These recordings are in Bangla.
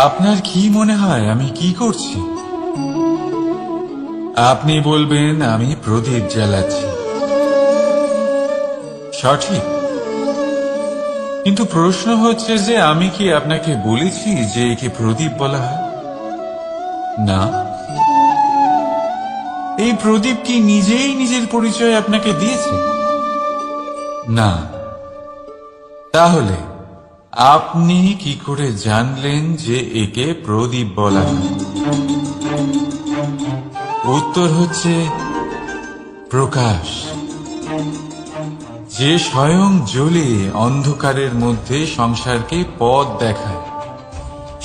আপনার কি মনে হয় আমি কি করছি? আপনি বলবেন আমি প্রদীপ জ্বালাচ্ছি, সঠিক। কিন্তু প্রশ্ন হচ্ছে যে আমি কি আপনাকে বলেছি যে একে প্রদীপ বলা হয়? না। এই প্রদীপ কি নিজেই নিজের পরিচয় আপনাকে দিয়েছে? না। তাহলে আপনি কি করে জানলেন যে একে প্রদীপ বলা হয়? উত্তর হচ্ছে প্রকাশ, যে স্বয়ং জ্বলে অন্ধকারের মধ্যে সংসারকে পথ দেখায়,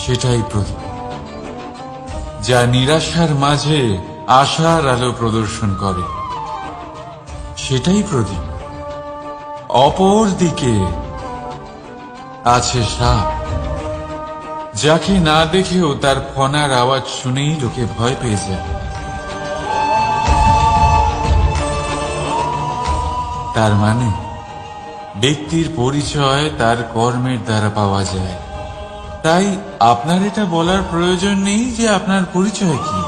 সেটাই প্রদীপ। যা নিরাশার মাঝে আশার আলো প্রদর্শন করে, সেটাই প্রদীপ। অপর দিকে আছে সাপ, যাকে না দেখেও তার ফনার আওয়াজ শুনেই লোকে ভয় পেয়ে যায়। তার মানে ব্যক্তির পরিচয় তার কর্মের দ্বারা পাওয়া যায়। তাই আপনার এটা বলার প্রয়োজন নেই যে আপনার পরিচয় কি।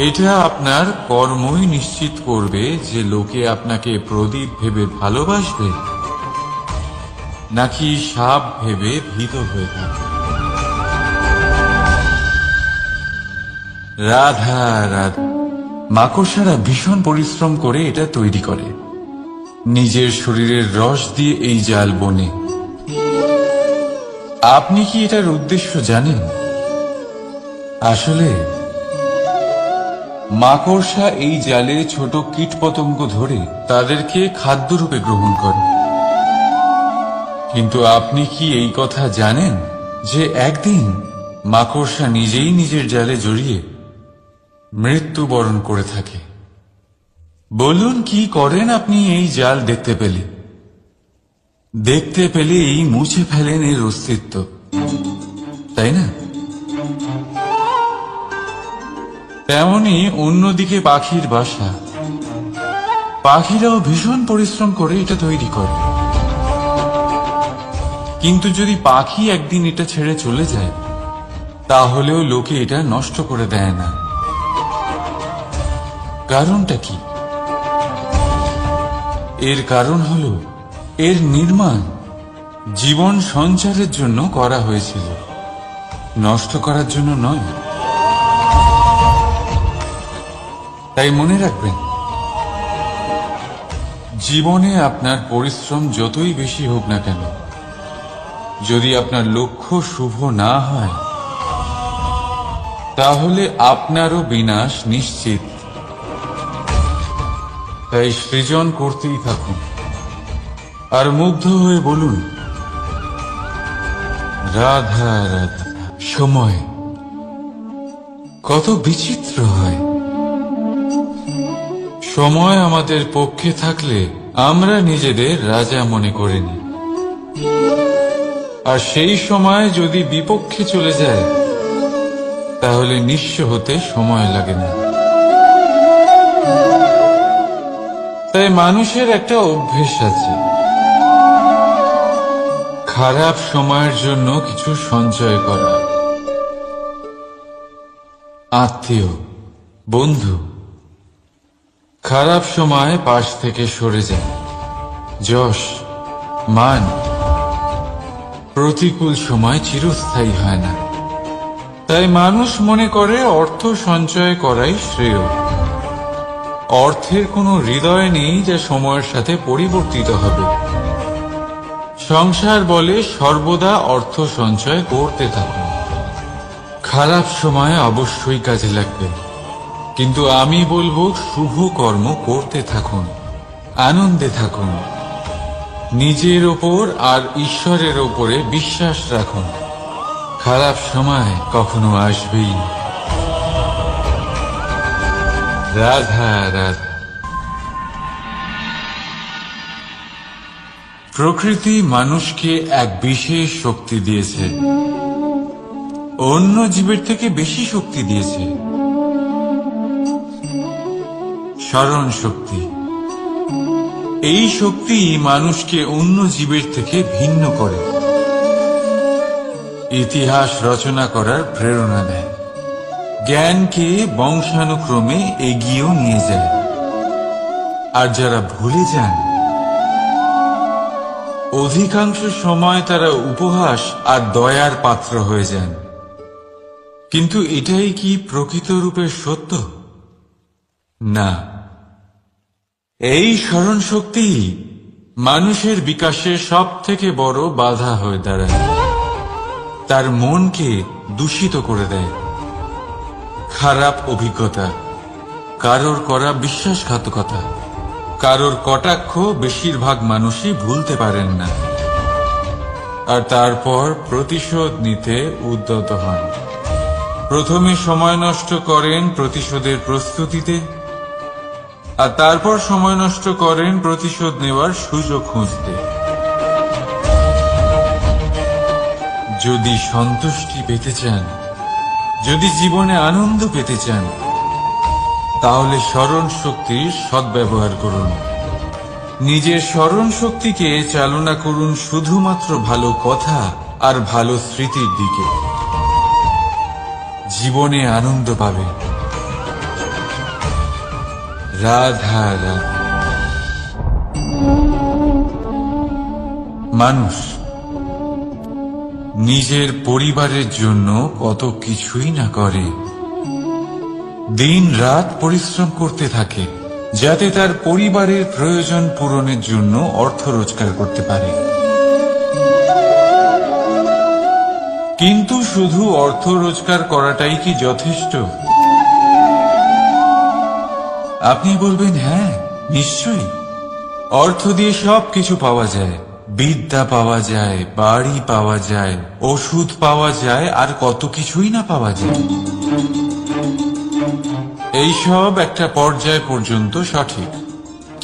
এটা আপনার কর্মই নিশ্চিত করবে যে লোকে আপনাকে প্রদীপ ভেবে ভালোবাসবে নাকি সাপ ভেবে ভীত হয়ে থাকবে। রাধা রাধা। মাকড়সারা ভীষণ পরিশ্রম করে এটা তৈরি করে, নিজের শরীরের রস দিয়ে এই জাল বনে। আপনি কি এটার উদ্দেশ্য জানেন? আসলে মাকড়সা এই জালে ছোট কীটপতঙ্গ ধরে তাদেরকে খাদ্যরূপে গ্রহণ করে। কিন্তু আপনি কি এই কথা জানেন যে একদিন মাকড়সা নিজেই নিজের জালে জড়িয়ে মৃত্যুবরণ করে থাকে? বলুন, কি করেন আপনি এই জাল দেখতে পেলে? দেখতে পেলেই মুছে ফেলেন এর অস্তিত্ব, তাই না? তেমনি অন্যদিকে পাখির বাসা, পাখিরাও ভীষণ পরিশ্রম করে এটা তৈরি করে। কিন্তু যদি পাখি একদিন এটা ছেড়ে চলে যায়, তাহলেও লোকে এটা নষ্ট করে দেয় না। কারণটা কি? এর কারণ হলো এর নির্মাণ জীবন সঞ্চারের জন্য করা হয়েছিল, নষ্ট করার জন্য নয়। তাই মনে রাখবেন, জীবনে আপনার পরিশ্রম যতই বেশি হোক না কেন, যদি আপনার লক্ষ্য শুভ না হয়, তাহলে আপনারও বিনাশ নিশ্চিত। তাই সৃজন করতেই থাকুন আর মুগ্ধ হয়ে বলুন রাধা রাধা। সময় কত বিচিত্র হয়। সময় আমাদের পক্ষে থাকলে আমরা নিজেদের রাজা মনে করে নিই, আর সেই সময় যদি বিপক্ষে চলে যায়, তাহলে নিঃস্ব হতে সময় লাগে না। তাই মানুষের একটা অভ্যেস আছে, খারাপ সময়ের জন্য কিছু সঞ্চয় করা। আত্মীয়, বন্ধু খারাপ সময় পাশ থেকে সরে যায়। যশ, মান প্রতিকূল সময় চিরস্থায়ী হয় না। তাই মানুষ মনে করে অর্থ সঞ্চয় করাই শ্রেয়। অর্থের কোনো হৃদয় নেই যা সময়ের সাথে পরিবর্তিত হবে। সংসার বলে সর্বদা অর্থ সঞ্চয় করতে থাকুন। খারাপ সময় অবশ্যই কাজে লাগবে, কিন্তু আমি বলবো শুভ কর্ম করতে থাকুন, আনন্দে থাকুন, নিজের ওপর আর ঈশ্বরের ওপরে বিশ্বাস রাখুন। খারাপ সময় কখনো আসবেই না। রাধা রাধা। প্রকৃতি মানুষকে এক বিশেষ শক্তি দিয়েছে, অন্য জীবের থেকে বেশি শক্তি দিয়েছে। স্মরণ শক্তি। এই শক্তি মানুষকে অন্য জীবের থেকে ভিন্ন করে। ইতিহাস রচনা করার প্রেরণা দেয়, জ্ঞানকে বংশানুক্রমে এগিয়েও নিয়ে যায়। আর যারা ভুলে যান, অধিকাংশ সময় তারা উপহাস আর দয়ার পাত্র হয়ে যান। কিন্তু এটাই কি প্রকৃত রূপে সত্য? না। এই স্মরণ শক্তি মানুষের বিকাশের সব থেকে বড় বাধা হয়ে দাঁড়ায়, তার মনকে দূষিত করে দেয়। খারাপ অভিজ্ঞতা, কারোর করা বিশ্বাসঘাতকতা, কারোর কটাক্ষ বেশিরভাগ মানুষই ভুলতে পারেন না, আর তারপর প্রতিশোধ নিতে উদ্যত হন। প্রথমে সময় নষ্ট করেন প্রতিশোধের প্রস্তুতিতে, আর তারপর সময় নষ্ট করেন প্রতিশোধ নেওয়ার সুযোগ খুঁজতে। যদি সন্তুষ্টি পেতে চান, যদি জীবনে আনন্দ পেতে চান, তাহলে স্মরণ শক্তির সদ্ব্যবহার করুন। নিজের স্মরণ শক্তিকে চালনা করুন শুধুমাত্র ভালো কথা আর ভালো স্মৃতির দিকে। জীবনে আনন্দ পাবে। রাধা রাধা। মানুষ নিজের পরিবারের জন্য কত কিছুই না করে, দিন রাত পরিশ্রম করতে থাকে যাতে তার পরিবারের প্রয়োজন পূরণের জন্য অর্থ রোজগার করতে পারে। কিন্তু শুধু অর্থ রোজগার করাটাই কি যথেষ্ট? আপনি বলবেন, হ্যাঁ নিশ্চয়ই, অর্থ দিয়ে সব কিছু পাওয়া যায়, বিদ্যা পাওয়া যায়, বাড়ি পাওয়া যায়, ওষুধ পাওয়া যায়, আর কত কিছুই না পাওয়া যায়। এইসব একটা পর্যায় পর্যন্ত সঠিক,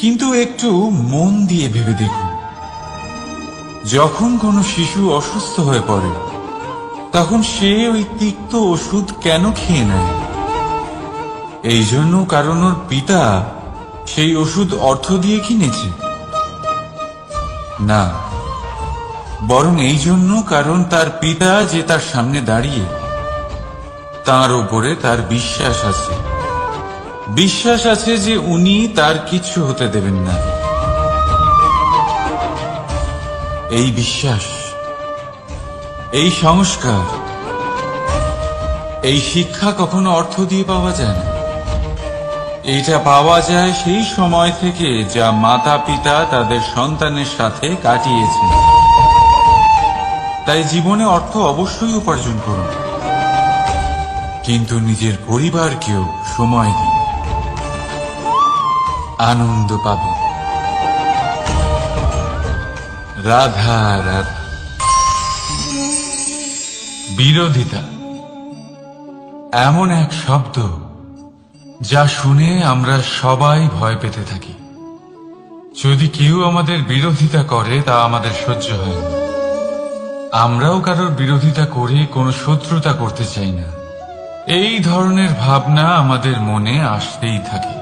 কিন্তু একটু মন দিয়ে ভেবে দেখুন, যখন কোনো শিশু অসুস্থ হয়ে পড়ে তখন সে ওই তিক্ত ওষুধ কেন খেয়ে নেয়? এই জন্য কারণ ওর পিতা সেই ওষুধ অর্থ দিয়ে কিনেছে? না, বরং এই জন্য কারণ তার পিতা যে তার সামনে দাঁড়িয়ে, তার উপরে তার বিশ্বাস আছে। বিশ্বাস আছে যে উনি তার কিছু হতে দেবেন না। এই বিশ্বাস, এই সংস্কার, এই শিক্ষা কখনো অর্থ দিয়ে পাওয়া যায় না। এটা পাওয়া যায় সেই সময় থেকে যা মাতা পিতা তাদের সন্তানের সাথে কাটিয়েছেন। তাই জীবনে অর্থ অবশ্যই উপার্জন করুন, কিন্তু নিজের পরিবারকেও সময় দিন, আনন্দ পাবেন। রাধা রাধা। বিরোধিতা এমন এক শব্দ যা শুনে আমরা সবাই ভয় পেতে থাকি। যদি কেউ আমাদের বিরোধিতা করে তা আমাদের সহ্য হয় না। আমরাও কারোর বিরোধিতা করে কোনো শত্রুতা করতে চাই না। এই ধরনের ভাবনা আমাদের মনে আসতেই থাকে।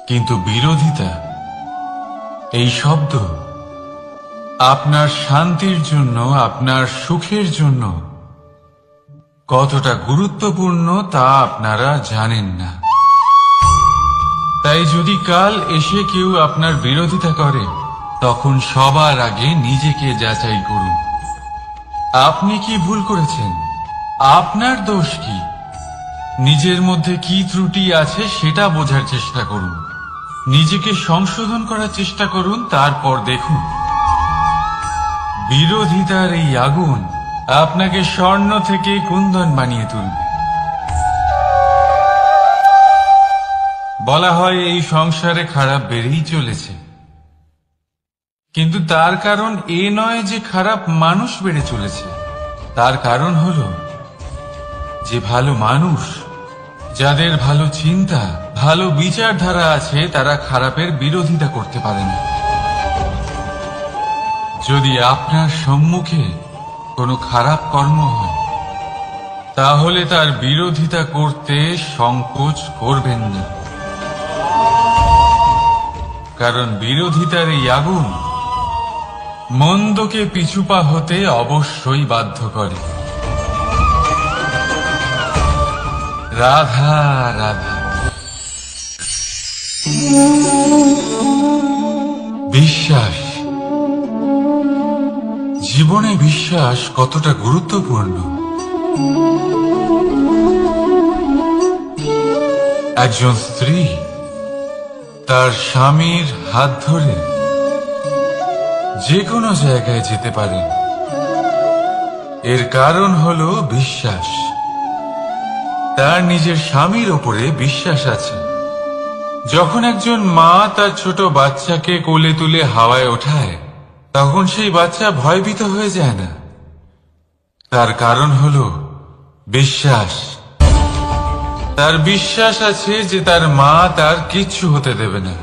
কিন্তু বিরোধিতা, এই শব্দ আপনার শান্তির জন্য, আপনার সুখের জন্য কতটা গুরুত্বপূর্ণ তা আপনারা জানেন না। তাই যদি কাল এসে কেউ আপনার বিরোধিতা করে, তখন সবার আগে নিজেকে যাচাই করুন। আপনি কি ভুল করেছেন? আপনার দোষ কি? নিজের মধ্যে কি ত্রুটি আছে সেটা বোঝার চেষ্টা করুন। নিজেকে সংশোধন করার চেষ্টা করুন, তারপর দেখুন বিরোধিতার এই আগুন আপনাকে স্বর্ণ থেকে কুন্দন বানিয়ে তুলবে। বলা হয় এই সংসারে খারাপ বেড়েই চলেছে, কিন্তু তার কারণ এ নয় যে খারাপ মানুষ বেড়ে চলেছে। তার কারণ হল যে ভালো মানুষ, যাদের ভালো চিন্তা, ভালো বিচারধারা আছে, তারা খারাপের বিরোধিতা করতে পারে না। যদি আপনার সম্মুখে কোনো খারাপ কর্ম হয়, তাহলে তার বিরোধিতা করতে সংকোচ করবেন না, কারণ বিরোধিতার এই আগুন মন্দকে পিছুপা হতে অবশ্যই বাধ্য করে। রাধা রাধা। বিশ্বাস, জীবনে বিশ্বাস কতটা গুরুত্বপূর্ণ। একজন স্ত্রী তার স্বামীর হাত ধরে যে কোনো জায়গায় যেতে পারেন, এর কারণ হলো বিশ্বাস। তার নিজের স্বামীর ওপরে বিশ্বাস আছে। যখন একজন মা তার ছোট বাচ্চাকে কোলে তুলে হাওয়ায় ওঠায়, তখন সেই বাচ্চা ভয়ভীত হয়ে যায় না। তার কারণ হলো বিশ্বাস। তার বিশ্বাস আছে যে তার মা তার কিচ্ছু হতে দেবে না।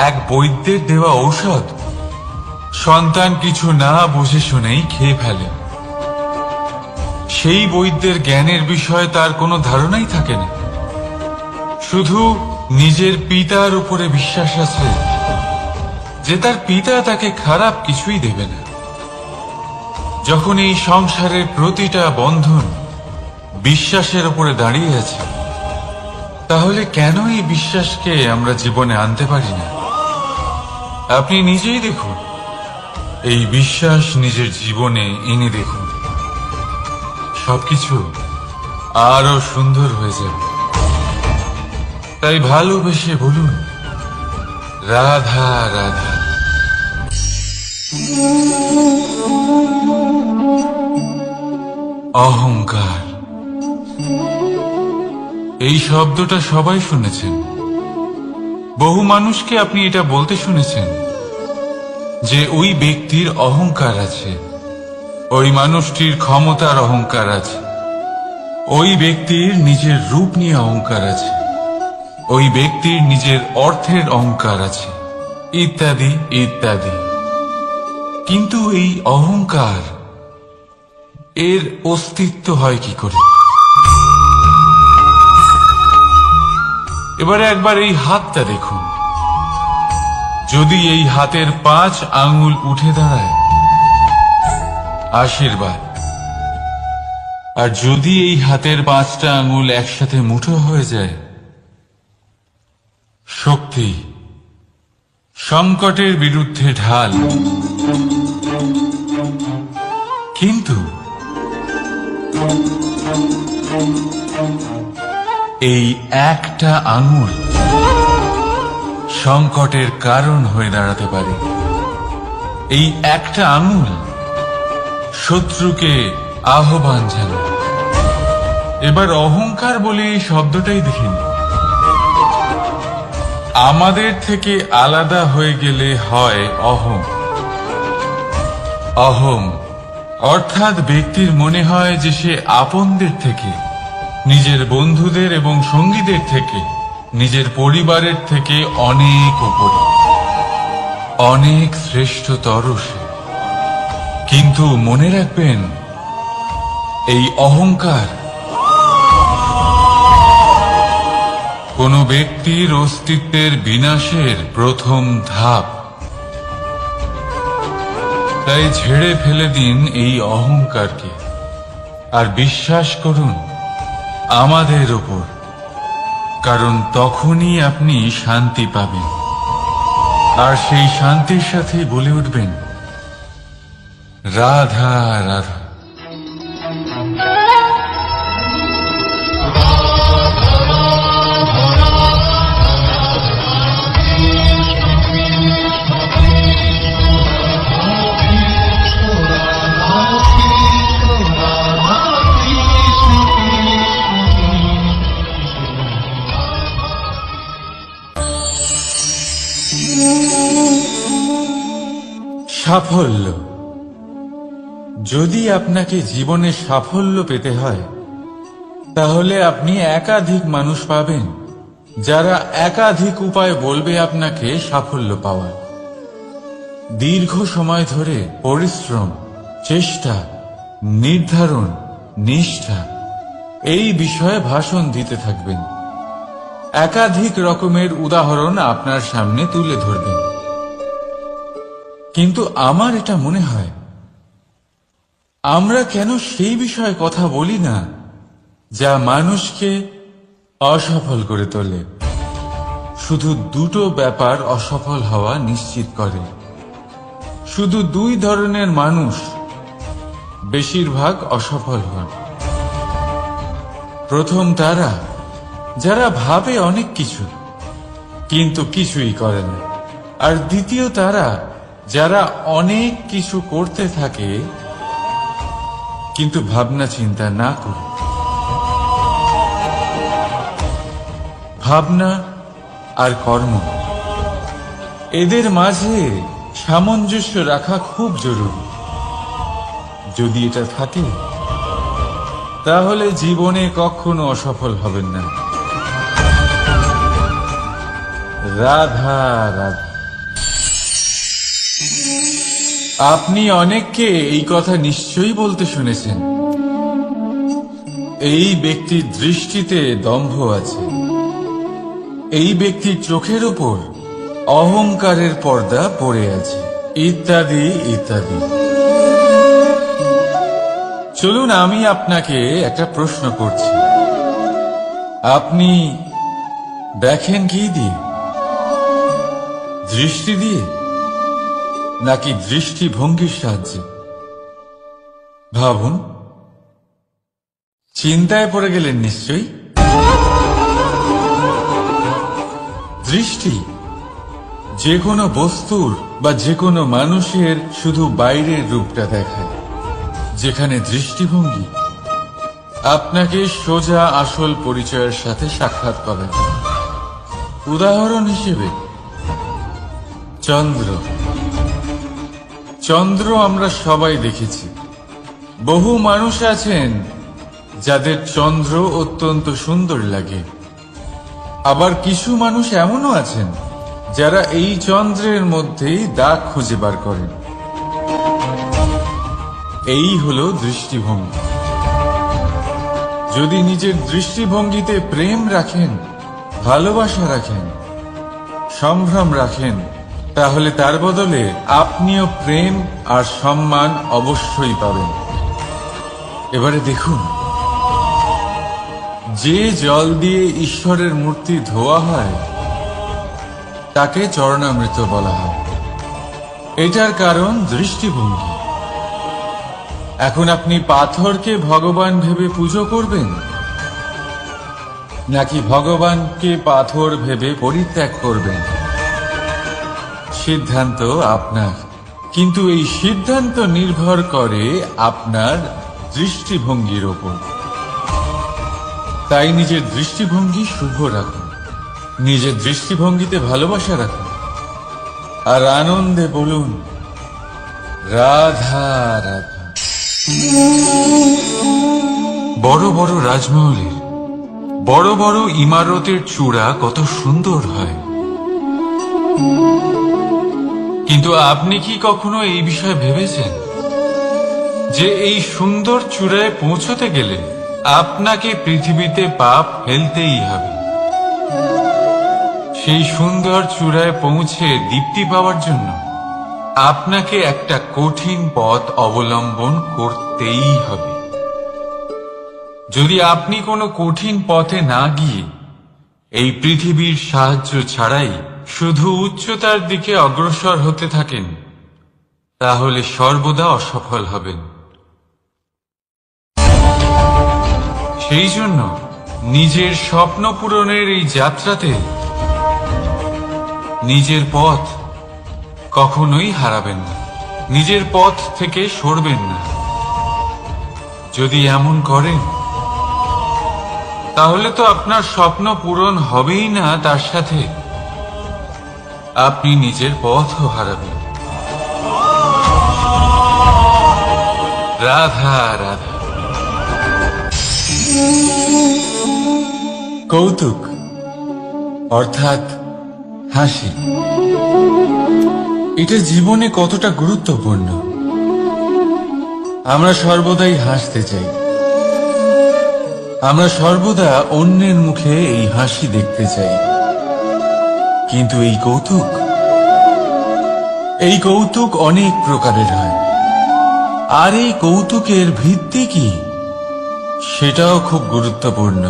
এক বৈদ্যের দেওয়া ঔষধ সন্তান কিছু না বুঝে শুনেই খেয়ে ফেলে। সেই বৈদ্যের জ্ঞানের বিষয়ে তার কোনো ধারণাই থাকে না, শুধু নিজের পিতার উপরে বিশ্বাস আছে যে তার পিতা তাকে খারাপ কিছুই দেবে না। যখন এই সংসারের প্রতিটা বন্ধন বিশ্বাসের উপরে দাঁড়িয়ে আছে, তাহলে কেন এই বিশ্বাসকে আমরা জীবনে আনতে পারি না? আপনি নিজেই দেখুন, এই বিশ্বাস নিজের জীবনে এনে দেখুন, সবকিছু আরো সুন্দর হয়ে যাবে। তাই ভালোবেসে বলুন, রাধা রাধা। অহংকার, এই শব্দটা সবাই শুনেছেন। বহু মানুষকে আপনি এটা বলতে শুনেছেন যে ওই ব্যক্তির অহংকার আছে, ওই মানুষটির ক্ষমতার অহংকার আছে, ওই ব্যক্তির নিজের রূপ নিয়ে অহংকার আছে, ওই ব্যক্তির নিজের অর্থের অহংকার আছে, ইত্যাদি ইত্যাদি। কিন্তু এই অহংকার, এর অস্তিত্ব হয় কি করে? এবারে একবার এই হাতটা দেখুন। যদি এই হাতের 5 আঙ্গুল উঠে দাঁড়ায়, আশীর্বাদ। আর যদি এই হাতের 5টা আঙ্গুল একসাথে মুঠো হয়ে যায়, শক্তি। সংকটের বিরুদ্ধে ঢাল। কিন্তু এই একটা আঙুল সংকটের কারণ হয়ে দাঁড়াতে পারে। এই একটা আঙুল শত্রুকে আহ্বান জানায়। এবার অহংকার বলে এই শব্দটাই দেখিনি। আমাদের থেকে আলাদা হয়ে গেলে হয় অহং। অহং অর্থাৎ ব্যক্তির মনে হয় যে সে আপনদের থেকে, নিজের বন্ধুদের এবং সঙ্গীদের থেকে, নিজের পরিবারের থেকে অনেক উপরে, অনেক শ্রেষ্ঠতর সে। কিন্তু মনে রাখবেন, এই অহংকার কোনো ব্যক্তির অস্তিত্বের বিনাশের প্রথম ধাপ। তাই ঝেড়ে ফেলে দিন এই অহংকারকে, আর বিশ্বাস করুন আমাদের উপর, কারণ তখনই আপনি শান্তি পাবেন। আর সেই শান্তির সাথে বলে উঠবেন, রাধা রাধা। সাফল্য। যদি আপনাকে জীবনে সাফল্য পেতে হয়, তাহলে আপনি একাধিক মানুষ পাবেন যারা একাধিক উপায় বলবে আপনাকে সাফল্য পাওয়ার। দীর্ঘ সময় ধরে পরিশ্রম, চেষ্টা, নির্ধারণ, নিষ্ঠা এই বিষয়ে ভাষণ দিতে থাকবেন। একাধিক রকমের উদাহরণ আপনার সামনে তুলে ধরবেন। কিন্তু আমার এটা মনে হয়, আমরা কেন সেই বিষয়ে কথা বলি না যা মানুষকে অসফল করে তোলে। শুধু দুটো ব্যাপার অসফল হওয়া নিশ্চিত করে। শুধু দুই ধরনের মানুষ বেশিরভাগ অসফল হন। প্রথম তারা যারা ভাবে অনেক কিছু কিন্তু কিছুই করে না, আর দ্বিতীয় তারা যারা অনেক কিছু করতে থাকে কিন্তু ভাবনা চিন্তা না করে। ভাবনা আর কর্ম, এদের মাঝে সামঞ্জস্য রাখা খুব জরুরি। যদি এটা থাকে তাহলে জীবনে কখনো অসফল হবেন না। রাধা রাধা। আপনি অনেককে এই কথা নিশ্চয়ই বলতে শুনেছেন, এই ব্যক্তির দৃষ্টিতে দম্ভ আছে, এই ব্যক্তির চোখের উপর অহংকারের পর্দা পড়ে আছে, ইত্যাদি ইত্যাদি। চলুন আমি আপনাকে একটা প্রশ্ন করছি, আপনি দেখেন কি দিয়ে? দৃষ্টি দিয়ে নাকি দৃষ্টিভঙ্গির সাহায্যে? ভাবুন। চিন্তায় পড়ে গেলেন নিশ্চয়ই। দৃষ্টি যে কোনো বস্তুর বা যে কোনো মানুষের শুধু বাইরের রূপটা দেখায়, যেখানে দৃষ্টিভঙ্গি আপনাকে সোজা আসল পরিচয়ের সাথে সাক্ষাৎ করেন। উদাহরণ হিসেবে চন্দ্র। চন্দ্র আমরা সবাই দেখেছি। বহু মানুষ আছেন যাদের চন্দ্র অত্যন্ত সুন্দর লাগে, আবার কিছু মানুষ এমনও আছেন যারা এই চন্দ্রের মধ্যেই দাগ খুঁজে বার করেন। এই হলো দৃষ্টিভঙ্গি। যদি নিজের দৃষ্টিভঙ্গিতে প্রেম রাখেন, ভালোবাসা রাখেন, সম্ভ্রম রাখেন, তাহলে তার বদলে আপনিও প্রেম আর সম্মান অবশ্যই পাবেন। এবারে দেখুন, যে জল দিয়ে ঈশ্বরের মূর্তি ধোয়া হয় তাকে চরণামৃত বলা হয়। এটার কারণ দৃষ্টিভঙ্গি। এখন আপনি পাথরকে ভগবান ভেবে পুজো করবেন নাকি ভগবানকে পাথর ভেবে পরিত্যাগ করবেন? সিদ্ধান্ত আপনার, কিন্তু এই সিদ্ধান্ত নির্ভর করে আপনার দৃষ্টিভঙ্গির ওপর। তাই নিজের দৃষ্টিভঙ্গি শুভ রাখুন, নিজের দৃষ্টিভঙ্গিতে ভালোবাসা রাখুন, আর আনন্দে বলুন রাধা রাধা। বড় বড় রাজমহলের বড় বড় ইমারতের চূড়া কত সুন্দর হয়, কিন্তু আপনি কি কখনো এই বিষয়ে ভেবেছেন যে এই সুন্দর চূড়ায় পৌঁছতে গেলে আপনাকে পৃথিবীতে পাপ ফেলতেই হবে? সেই সুন্দর চূড়ায় পৌঁছে দীপ্তি পাওয়ার জন্য আপনাকে একটা কঠিন পথ অবলম্বন করতেই হবে। যদি আপনি কোনো কঠিন পথে না গিয়ে এই পৃথিবীর সাহায্য ছাড়াই শুধু উচ্চতার দিকে অগ্রসর হতে থাকেন, তাহলে সর্বদা অসফল হবেন। সেই জন্য নিজের স্বপ্ন পূরণের এই যাত্রাতে নিজের পথ কখনোই হারাবেন না, নিজের পথ থেকে সরবেন না। যদি এমন করেন তাহলে তো আপনার স্বপ্ন পূরণ হবেই না, তার সাথে আপনি নিজের পথও হারাবেন। রাধা রাধা। কৌতুক অর্থাৎ হাসি, এটা জীবনে কতটা গুরুত্বপূর্ণ। আমরা সর্বদাই হাসতে চাই, আমরা সর্বদা অন্যের মুখে এই হাসি দেখতে চাই, কিন্তু এই কৌতুক এই কৌতুক অনেক প্রকারের হয়, আর এই কৌতুকের ভিত্তি কি সেটাও খুব গুরুত্বপূর্ণ।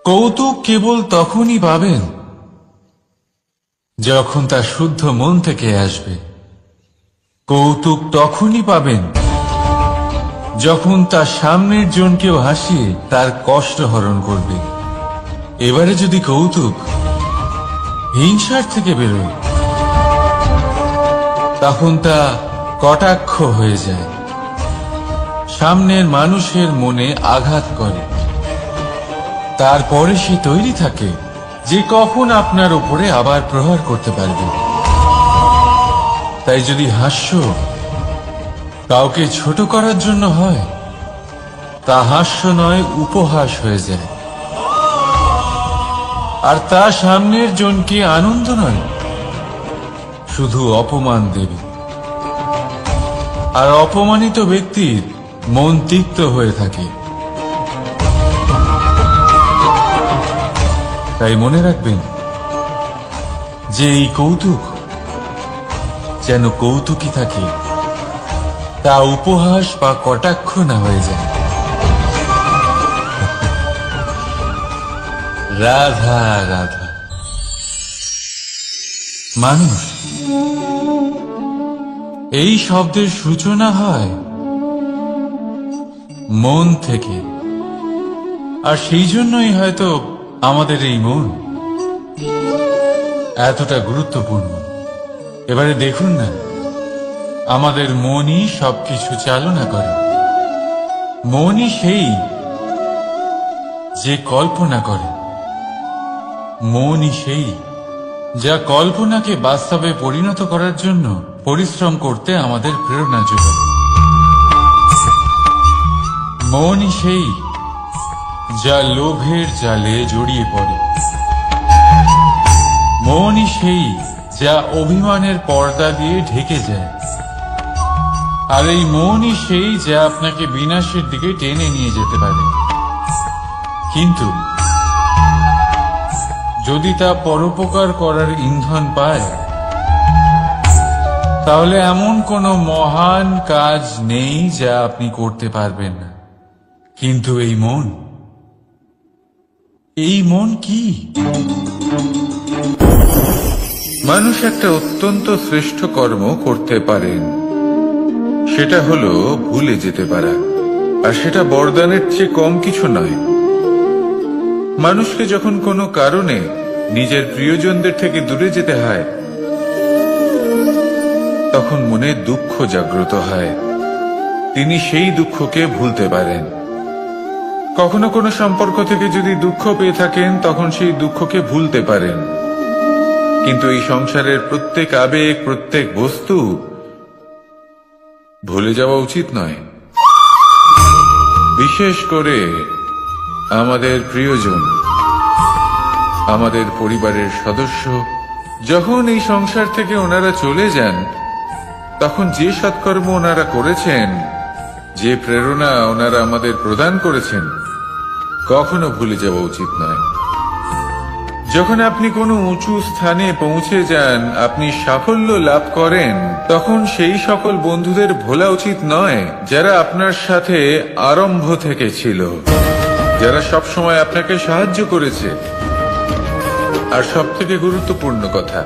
কৌতুক কেবল তখনই পাবেন যখন তা শুদ্ধ মন থেকে আসবে। কৌতুক তখনই পাবেন যখন তার সামনের জনকেও হাসিয়ে তার কষ্ট হরণ করবে। এবারে যদি কৌতুক হিংসার থেকে বেরোয়, তখন তা কটাক্ষ হয়ে যায়, সামনের মানুষের মনে আঘাত করে। তারপরে সে তৈরি থাকে যে কখন আপনার উপরে আবার প্রহার করতে পারবে। তাই যদি হাস্য কাউকে ছোট করার জন্য হয়, তা হাস্য নয়, উপহাস হয়ে যায়। আর তা সামনের জনকে আনন্দ নয়, শুধু অপমান দেবে। আর অপমানিত ব্যক্তির মন তিক্ত হয়ে থাকে। তাই মনে রাখবেন যে এই কৌতুক যেন কৌতুকই থাকে, তা উপহাস বা কটাক্ষ না হয়ে যায়। রাধা রাধা। মানুষ এই শব্দের সূচনা হয় মন থেকে, আর সেই জন্যই হয়তো আমাদের এই মন এতটা গুরুত্বপূর্ণ। এবারে দেখুন না, আমাদের মনই সবকিছু চালনা করে। মনই সেই যে কল্পনা করে, মনই সেই যা কল্পনাকে বাস্তবে পরিণত করার জন্য পরিশ্রম করতে আমাদের প্রেরণা যোগায়। মনই সেই যা লোভের জালে জড়িয়ে পড়ে। মনই সেই যা অভিমানের পর্দা দিয়ে ঢেকে যায়। আর এই মনই সেই যা আপনাকে বিনাশের দিকে টেনে নিয়ে যেতে পারে। কিন্তু যদি তা পরোপকার করার ইন্ধন পায়, তাহলে এমন কোনো মহান কাজ নেই যা আপনি করতে পারবেন না। কিন্তু এই মন কি? মানুষ একটা অত্যন্ত শ্রেষ্ঠ কর্ম করতে পারেন, সেটা হলো ভুলে যেতে পারা। আর সেটা বরদানের চেয়ে কম কিছু নয়। মানুষকে যখন কোনো কারণে নিজের প্রিয়জনদের থেকে দূরে যেতে হয়, তখন মনে দুঃখ জাগ্রত হয়। তিনি সেই দুঃখকে ভুলতে পারেন। কখনো কোনো সম্পর্ক থেকে যদি দুঃখ পেয়ে থাকেন, তখন সেই দুঃখকে ভুলতে পারেন। কিন্তু এই সংসারের প্রত্যেক আবেগ, প্রত্যেক বস্তু ভুলে যাওয়া উচিত নয়। বিশেষ করে আমাদের প্রিয়জন, আমাদের পরিবারের সদস্য যখন এই সংসার থেকে ওনারা চলে যান, তখন যে সৎকর্ম ওনারা করেছেন, যে প্রেরণা ওনারা আমাদের প্রদান করেছেন, কখনো ভুলে যাওয়া উচিত নয়। যখন আপনি কোনো উঁচু স্থানে পৌঁছে যান, আপনি সাফল্য লাভ করেন, তখন সেই সকল বন্ধুদের ভোলা উচিত নয় যারা আপনার সাথে আরম্ভ থেকে ছিল, যারা সব সময় আপনাকে সাহায্য করেছে। আর সবথেকে গুরুত্বপূর্ণ কথা,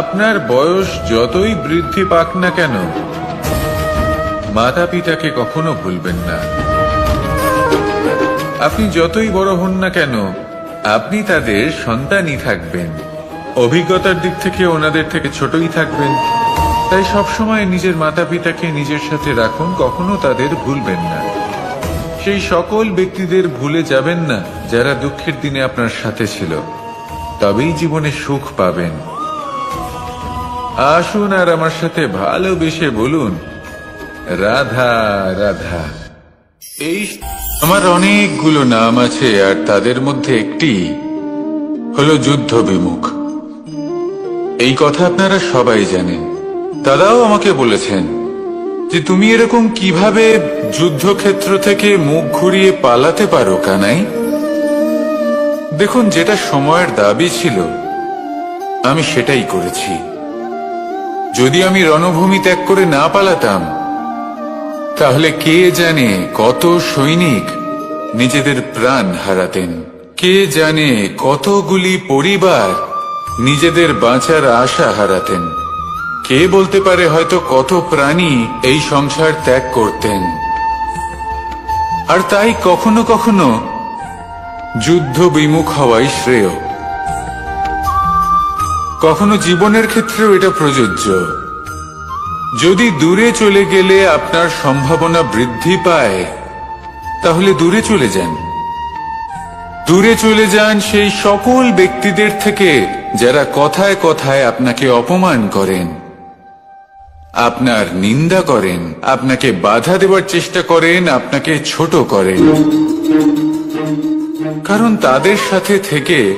আপনার বয়স যতই বৃদ্ধি পাক না কেন, মাতা পিতাকে কখনো ভুলবেন না। আপনি যতই বড় হন না কেন, আপনি তাদের সন্তানই থাকবেন। অভিজ্ঞতার দিক থেকে ওনাদের থেকে ছোটই থাকবেন। তাই সবসময় নিজের মাতা পিতাকে নিজের সাথে রাখুন, কখনো তাদের ভুলবেন না। সেই সকল ব্যক্তিদের ভুলে যাবেন না যারা দুঃখের দিনে আপনার সাথে ছিল, তবেই জীবনে সুখ পাবেন। আসুন আর আমার সাথে ভালোবেসে বলুন, রাধা রাধা। এই আমার অনেকগুলো নাম আছে, আর তাদের মধ্যে একটি হলো যুদ্ধ বিমুখ। এই কথা আপনারা সবাই জানেন। দাদাও আমাকে বলেছেন যে তুমি এরকম কিভাবে যুদ্ধক্ষেত্র থেকে মুখ ঘুরিয়ে পালাতে পারো কানাই। দেখুন, যেটা সময়ের দাবি ছিল আমি সেটাই করেছি। যদি আমি রণভূমি ত্যাগ করে না পালাতাম, তাহলে কে জানে কত সৈনিক নিজেদের প্রাণ হারাতেন, কে জানে কতগুলি পরিবার নিজেদের বাঁচার আশা হারাতেন, কে বলতে পারে হয়তো কত প্রাণী এই সংসার ত্যাগ করতেন। আর তাই কখনো কখনো যুদ্ধ বিমুখ হওয়াই শ্রেয়। কখনো জীবনের ক্ষেত্রেও এটা প্রযোজ্য। যদি দূরে চলে গেলে আপনার সম্ভাবনা বৃদ্ধি পায়, তাহলে দূরে চলে যান। দূরে চলে যান সেই সকল ব্যক্তিদের থেকে যারা কথায় কথায় আপনাকে অপমান করেন, আপনার নিন্দা করেন, আপনাকে বাধা দেওয়ার চেষ্টা করেন, আপনাকে ছোট করেন। কারণ তাদের সাথে থেকে,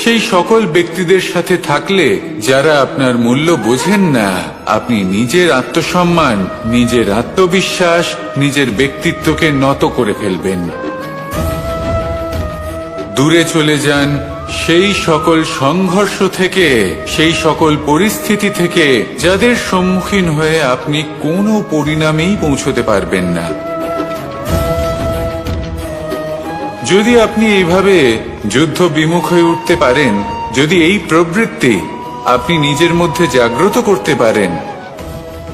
সেই সকল ব্যক্তিদের সাথে থাকলে যারা আপনার মূল্য বোঝেন না, আপনি নিজের আত্মসম্মান, নিজের আত্মবিশ্বাস, নিজের ব্যক্তিত্বকে নত করে ফেলবেন। দূরে চলে যান সেই সকল সংঘর্ষ থেকে, সেই সকল পরিস্থিতি থেকে যাদের সম্মুখীন হয়ে আপনি কোনো পরিণামেই পৌঁছতে পারবেন না। যদি আপনি এইভাবে যুদ্ধ বিমুখ হয়ে উঠতে পারেন, যদি এই প্রবৃত্তি আপনি নিজের মধ্যে জাগ্রত করতে পারেন,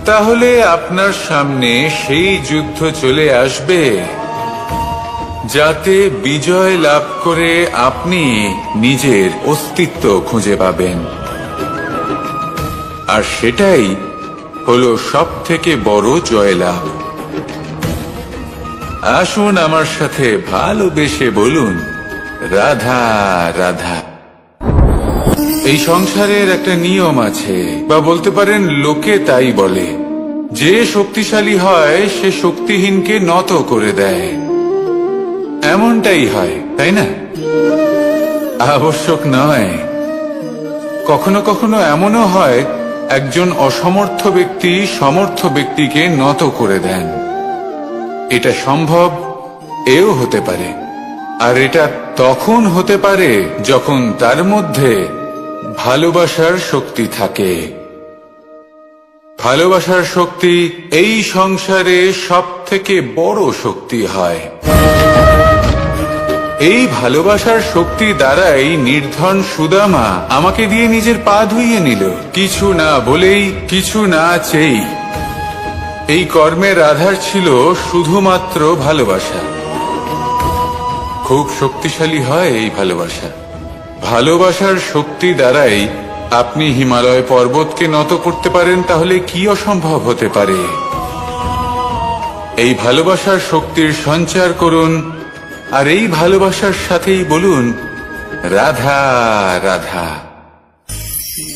তাহলে আপনার সামনে সেই যুদ্ধ চলে আসবে যাতে বিজয় লাভ করে আপনি নিজের অস্তিত্ব খুঁজে পাবেন। আর সেটাই হলো সবথেকে বড় জয়লাভ। আসুন আমার সাথে ভালোবেসে বলুন, রাধা রাধা। এই সংসারের একটা নিয়ম আছে, বা বলতে পারেন লোকে তাই বলে, যে শক্তিশালী হয় সে শক্তিহীনকে নত করে দেয়। এমনটাই হয়, তাই না? আবশ্যক নয়। কখনো কখনো এমনও হয় একজন অসমর্থ ব্যক্তি সমর্থ ব্যক্তিকে নত করে দেন। এটা সম্ভব, এও হতে পারে। আর এটা তখন হতে পারে যখন তার মধ্যে ভালোবাসার শক্তি থাকে। ভালোবাসার শক্তি এই সংসারে সবথেকে বড় শক্তি হয়। এই ভালোবাসার শক্তি দ্বারাই নির্ধন সুদামা আমাকে দিয়ে নিজের পা ধুইয়ে নিল, কিছু না বলেই, কিছু না চেয়েই। এই কর্মের আধার ছিল শুধুমাত্র ভালোবাসা। খুব শক্তিশালী হয় এই ভালোবাসা। ভালোবাসার শক্তি দ্বারাই আপনি হিমালয় পর্বতকে নত করতে পারেন, তাহলে কি অসম্ভব হতে পারে? এই ভালোবাসার শক্তির সঞ্চার করুন, আর এই ভালোবাসার সাথেই বলুন, রাধা রাধা।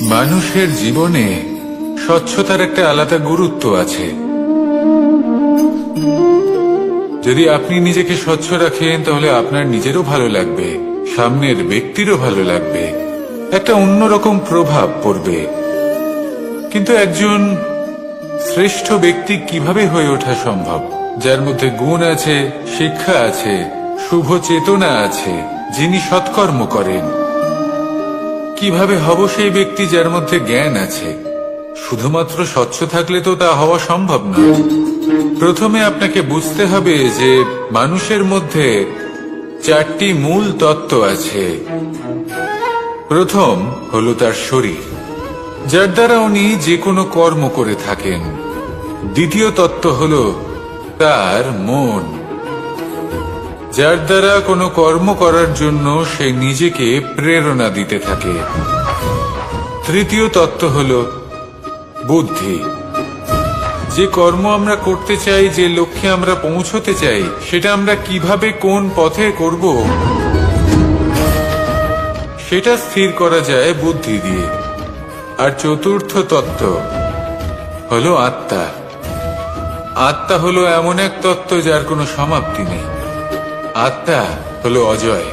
মানুষের জীবনে স্বচ্ছতার একটা আলাদা গুরুত্ব আছে। যদি আপনি নিজেকে স্বচ্ছ রাখেন, তাহলে আপনার নিজেরও ভালো লাগবে, সামনের ব্যক্তিরও ভালো লাগবে, একটা অন্যরকম প্রভাব পড়বে। কিন্তু একজন শ্রেষ্ঠ ব্যক্তি কিভাবে হয়ে ওঠা সম্ভব? যার মধ্যে গুণ আছে, শিক্ষা আছে, শুভ চেতনা আছে, যিনি সৎকর্ম করেন। কিভাবে হব সেই ব্যক্তি যার মধ্যে জ্ঞান আছে? শুধুমাত্র স্বচ্ছ থাকলে তো তা হওয়া সম্ভব নয়। প্রথমে আপনাকে বুঝতে হবে যে মানুষের মধ্যে চারটি মূল তত্ত্ব আছে। প্রথম হলো তার শরীর, যার দ্বারা উনি যে কোনো কর্ম করে থাকেন। দ্বিতীয় তত্ত্ব হলো তার মন, যার দ্বারা কোনো কর্ম করার জন্য সে নিজেকে প্রেরণা দিতে থাকে। তৃতীয় তত্ত্ব হলো বুদ্ধি, যে কর্ম আমরা করতে চাই, যে লক্ষ্যে আমরা পৌঁছতে চাই, সেটা আমরা কিভাবে কোন পথে করব সেটা স্থির করা যায় বুদ্ধি দিয়ে। আর চতুর্থ তত্ত্ব হলো আত্মা। আত্মা হলো এমন এক তত্ত্ব যার কোনো সমাপ্তি নেই। আত্মা হলো অজয়।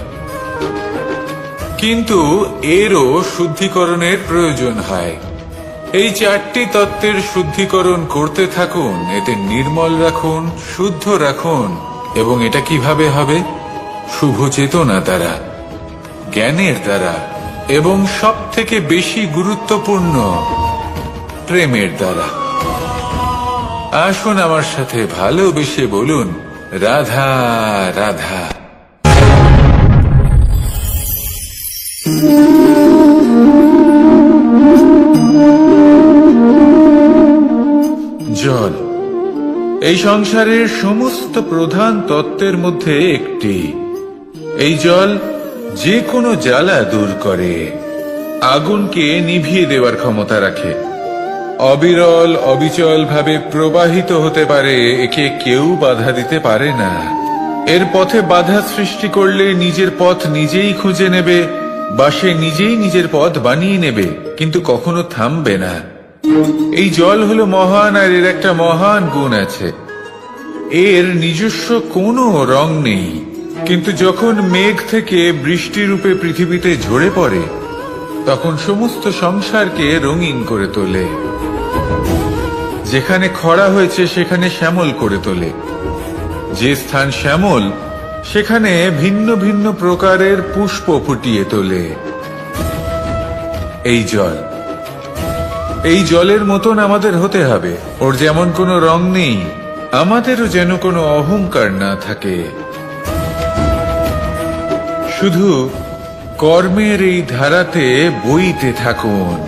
কিন্তু এরও শুদ্ধিকরণের প্রয়োজন হয়। এই চারটি তত্ত্বের শুদ্ধিকরণ করতে থাকুন, এতে নির্মল রাখুন, শুদ্ধ রাখুন। এবং এটা কিভাবে হবে? শুভ চেতনা দ্বারা, জ্ঞানের দ্বারা, এবং সব থেকে বেশি গুরুত্বপূর্ণ প্রেমের দ্বারা। আসুন আমার সাথে ভালোবেসে বলুন, রাধা রাধা। জল এই সংসারের সমস্ত প্রধান তত্ত্বের মধ্যে একটি। এই জল যে কোনো জ্বালা দূর করে, আগুনকে নিভিয়ে দেওয়ার ক্ষমতা রাখে, অবিরল অবিচল ভাবে প্রবাহিত হতে পারে, একে কেউ বাধা দিতে পারে না। এর পথে বাধা সৃষ্টি করলে নিজের পথ নিজেই খুঁজে নেবে, বা সে নিজেই নিজের পথ বানিয়ে নেবে, কিন্তু কখনো থামবে না। এই জল হলো মহান, আর এর একটা মহান গুণ আছে, এর নিজস্ব কোনো রং নেই, কিন্তু যখন মেঘ থেকে বৃষ্টি রূপে পৃথিবীতে ঝরে পড়ে তখন সমস্ত সংসারকে রঙিন করে তোলে। যেখানে খরা হয়েছে সেখানে শ্যামল করে তোলে, যে স্থান শ্যামল সেখানে ভিন্ন ভিন্ন প্রকারের পুষ্প ফুটিয়ে তোলে। এই জল, এই জলের মতন আমাদের হতে হবে। ওর যেমন কোনো রং নেই, আমাদেরও যেন কোনো অহংকার না থাকে। শুধু কর্মের এই ধারাতে বইতে থাকুন,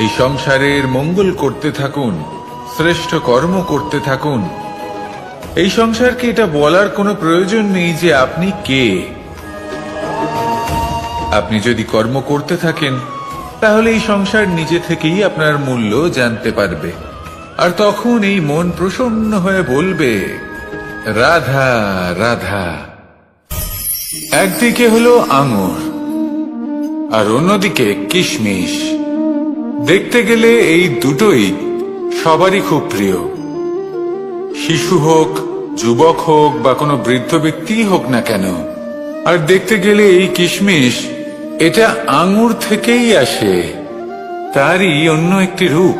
এই সংসারের মঙ্গল করতে থাকুন, শ্রেষ্ঠ কর্ম করতে থাকুন। এই সংসারকে এটা বলার কোনো প্রয়োজন নেই যে আপনি কে। আপনি যদি কর্ম করতে থাকেন তাহলে এই সংসার নিজে থেকেই আপনার মূল্য জানতে পারবে, আর তখন এই মন প্রসন্ন হয়ে বলবে, রাধা রাধা। একদিকে হলো আঙুর আর অন্যদিকে কিশমিশ। দেখতে গেলে এই দুটোই সবারই খুব প্রিয়, শিশু হোক, যুবক হোক, বা কোনো বৃদ্ধ ব্যক্তি হোক না কেন। আর দেখতে গেলে এই কিশমিশ, এটা আঙুর থেকেই আসে, তারই অন্য একটি রূপ।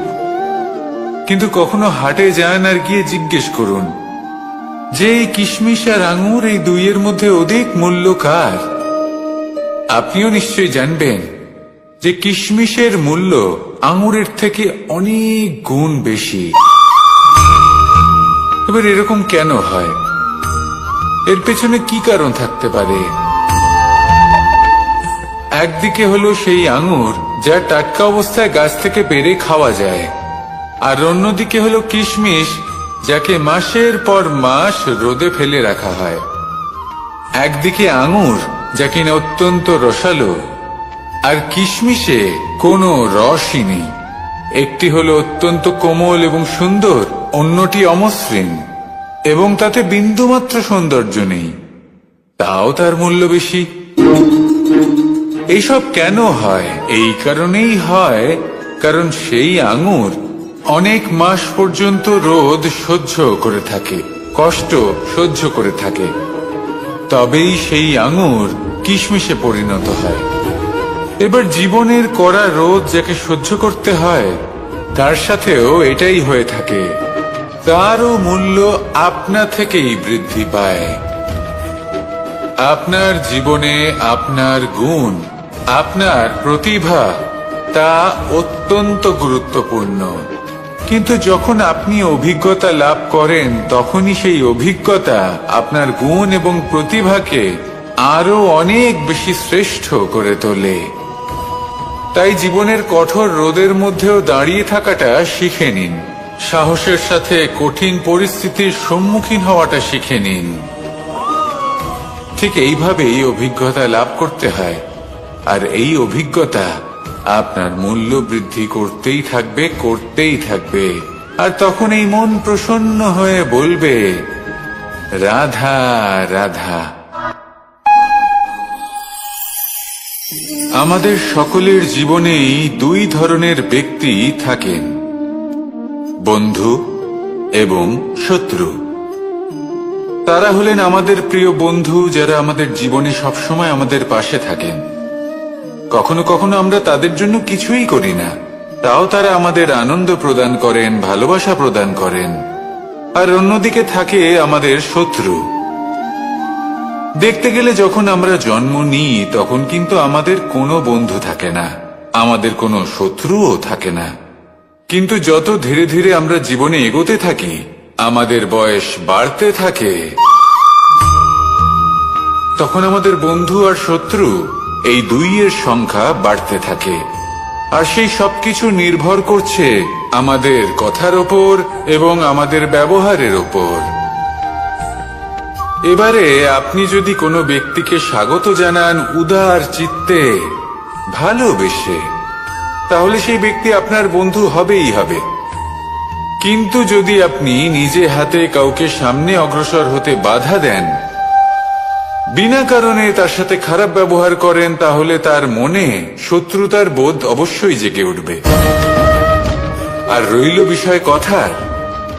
কিন্তু কখনো হাটে যান আর গিয়ে জিজ্ঞেস করুন যে এই কিশমিশ আর আঙুর, এই দুইয়ের মধ্যে অধিক মূল্য কার? আপনিও নিশ্চয়ই জানবেন যে কিশমিশের মূল্য আঙুরের থেকে অনেক গুণ বেশি। এবার এরকম কেন হয়? এর পেছনে কি কারণ থাকতে পারে? একদিকে হলো সেই আঙুর যা টাটকা অবস্থায় গাছ থেকে পেড়ে খাওয়া যায়, আর অন্যদিকে হলো কিশমিশ যাকে মাসের পর মাস রোদে ফেলে রাখা হয়। একদিকে আঙুর যা কিনা অত্যন্ত রসালো, আর কিশমিশে কোনো রসই নেই। একটি হলো অত্যন্ত কোমল এবং সুন্দর, অন্যটি অমসৃণ এবং তাতে বিন্দুমাত্র সৌন্দর্য নেই, তাও তার মূল্য বেশি। এইসব কেন হয়? এই কারণেই হয় কারণ সেই আঙুর অনেক মাস পর্যন্ত রোদ সহ্য করে থাকে, কষ্ট সহ্য করে থাকে, তবেই সেই আঙুর কিশমিশে পরিণত হয়। এবার জীবনের কড়া রোদ যাকে সহ্য করতে হয়, তার সাথেও এটাই হয়ে থাকে, তারও মূল্য আপনা থেকেই বৃদ্ধি পায়। আপনার জীবনে আপনার গুণ, আপনার প্রতিভা, তা অত্যন্ত গুরুত্বপূর্ণ। কিন্তু যখন আপনি অভিজ্ঞতা লাভ করেন তখনই সেই অভিজ্ঞতা আপনার গুণ এবং প্রতিভাকে আরো অনেক বেশি শ্রেষ্ঠ করে তোলে। তাই জীবনের কঠোর রোদের মধ্যেও দাঁড়িয়ে থাকাটা শিখে নিন, সাহসের সাথে কঠিন পরিস্থিতির সম্মুখীন হওয়াটা শিখে নিন। ঠিক এইভাবেই অভিজ্ঞতা লাভ করতে হয়, আর এই অভিজ্ঞতা আপনার মূল্য বৃদ্ধি করতেই থাকবে, করতেই থাকবে। আর তখন এই মন প্রসন্ন হয়ে বলবে, রাধা রাধা। আমাদের সকলের জীবনেই দুই ধরনের ব্যক্তি থাকেন, বন্ধু এবং শত্রু। তারা হলেন আমাদের প্রিয় বন্ধু, যারা আমাদের জীবনে সবসময় আমাদের পাশে থাকেন। কখনো কখনো আমরা তাদের জন্য কিছুই করি না, তাও তারা আমাদের আনন্দ প্রদান করেন, ভালোবাসা প্রদান করেন। আর অন্যদিকে থাকে আমাদের শত্রু। দেখতে গেলে যখন আমরা জন্ম নিই তখন কিন্তু আমাদের কোনো বন্ধু থাকে না, আমাদের কোনো শত্রুও থাকে না। কিন্তু যত ধীরে ধীরে আমরা জীবনে এগোতে থাকি, আমাদের বয়স বাড়তে থাকে, তখন আমাদের বন্ধু আর শত্রু এই দুইয়ের সংখ্যা বাড়তে থাকে। আর সেই সবকিছু নির্ভর করছে আমাদের কথার ওপর এবং আমাদের ব্যবহারের ওপর। এবারে আপনি যদি কোনো ব্যক্তিকে স্বাগত জানান উদার চিত্তে, ভালোবেসে, তাহলে সেই ব্যক্তি আপনার বন্ধু হবেই হবে। কিন্তু যদি আপনি নিজে হাতে কাউকে সামনে অগ্রসর হতে বাধা দেন, বিনা কারণে তার সাথে খারাপ ব্যবহার করেন, তাহলে তার মনে শত্রুতার বোধ অবশ্যই জেগে উঠবে। আর রইল বিষয় কথার,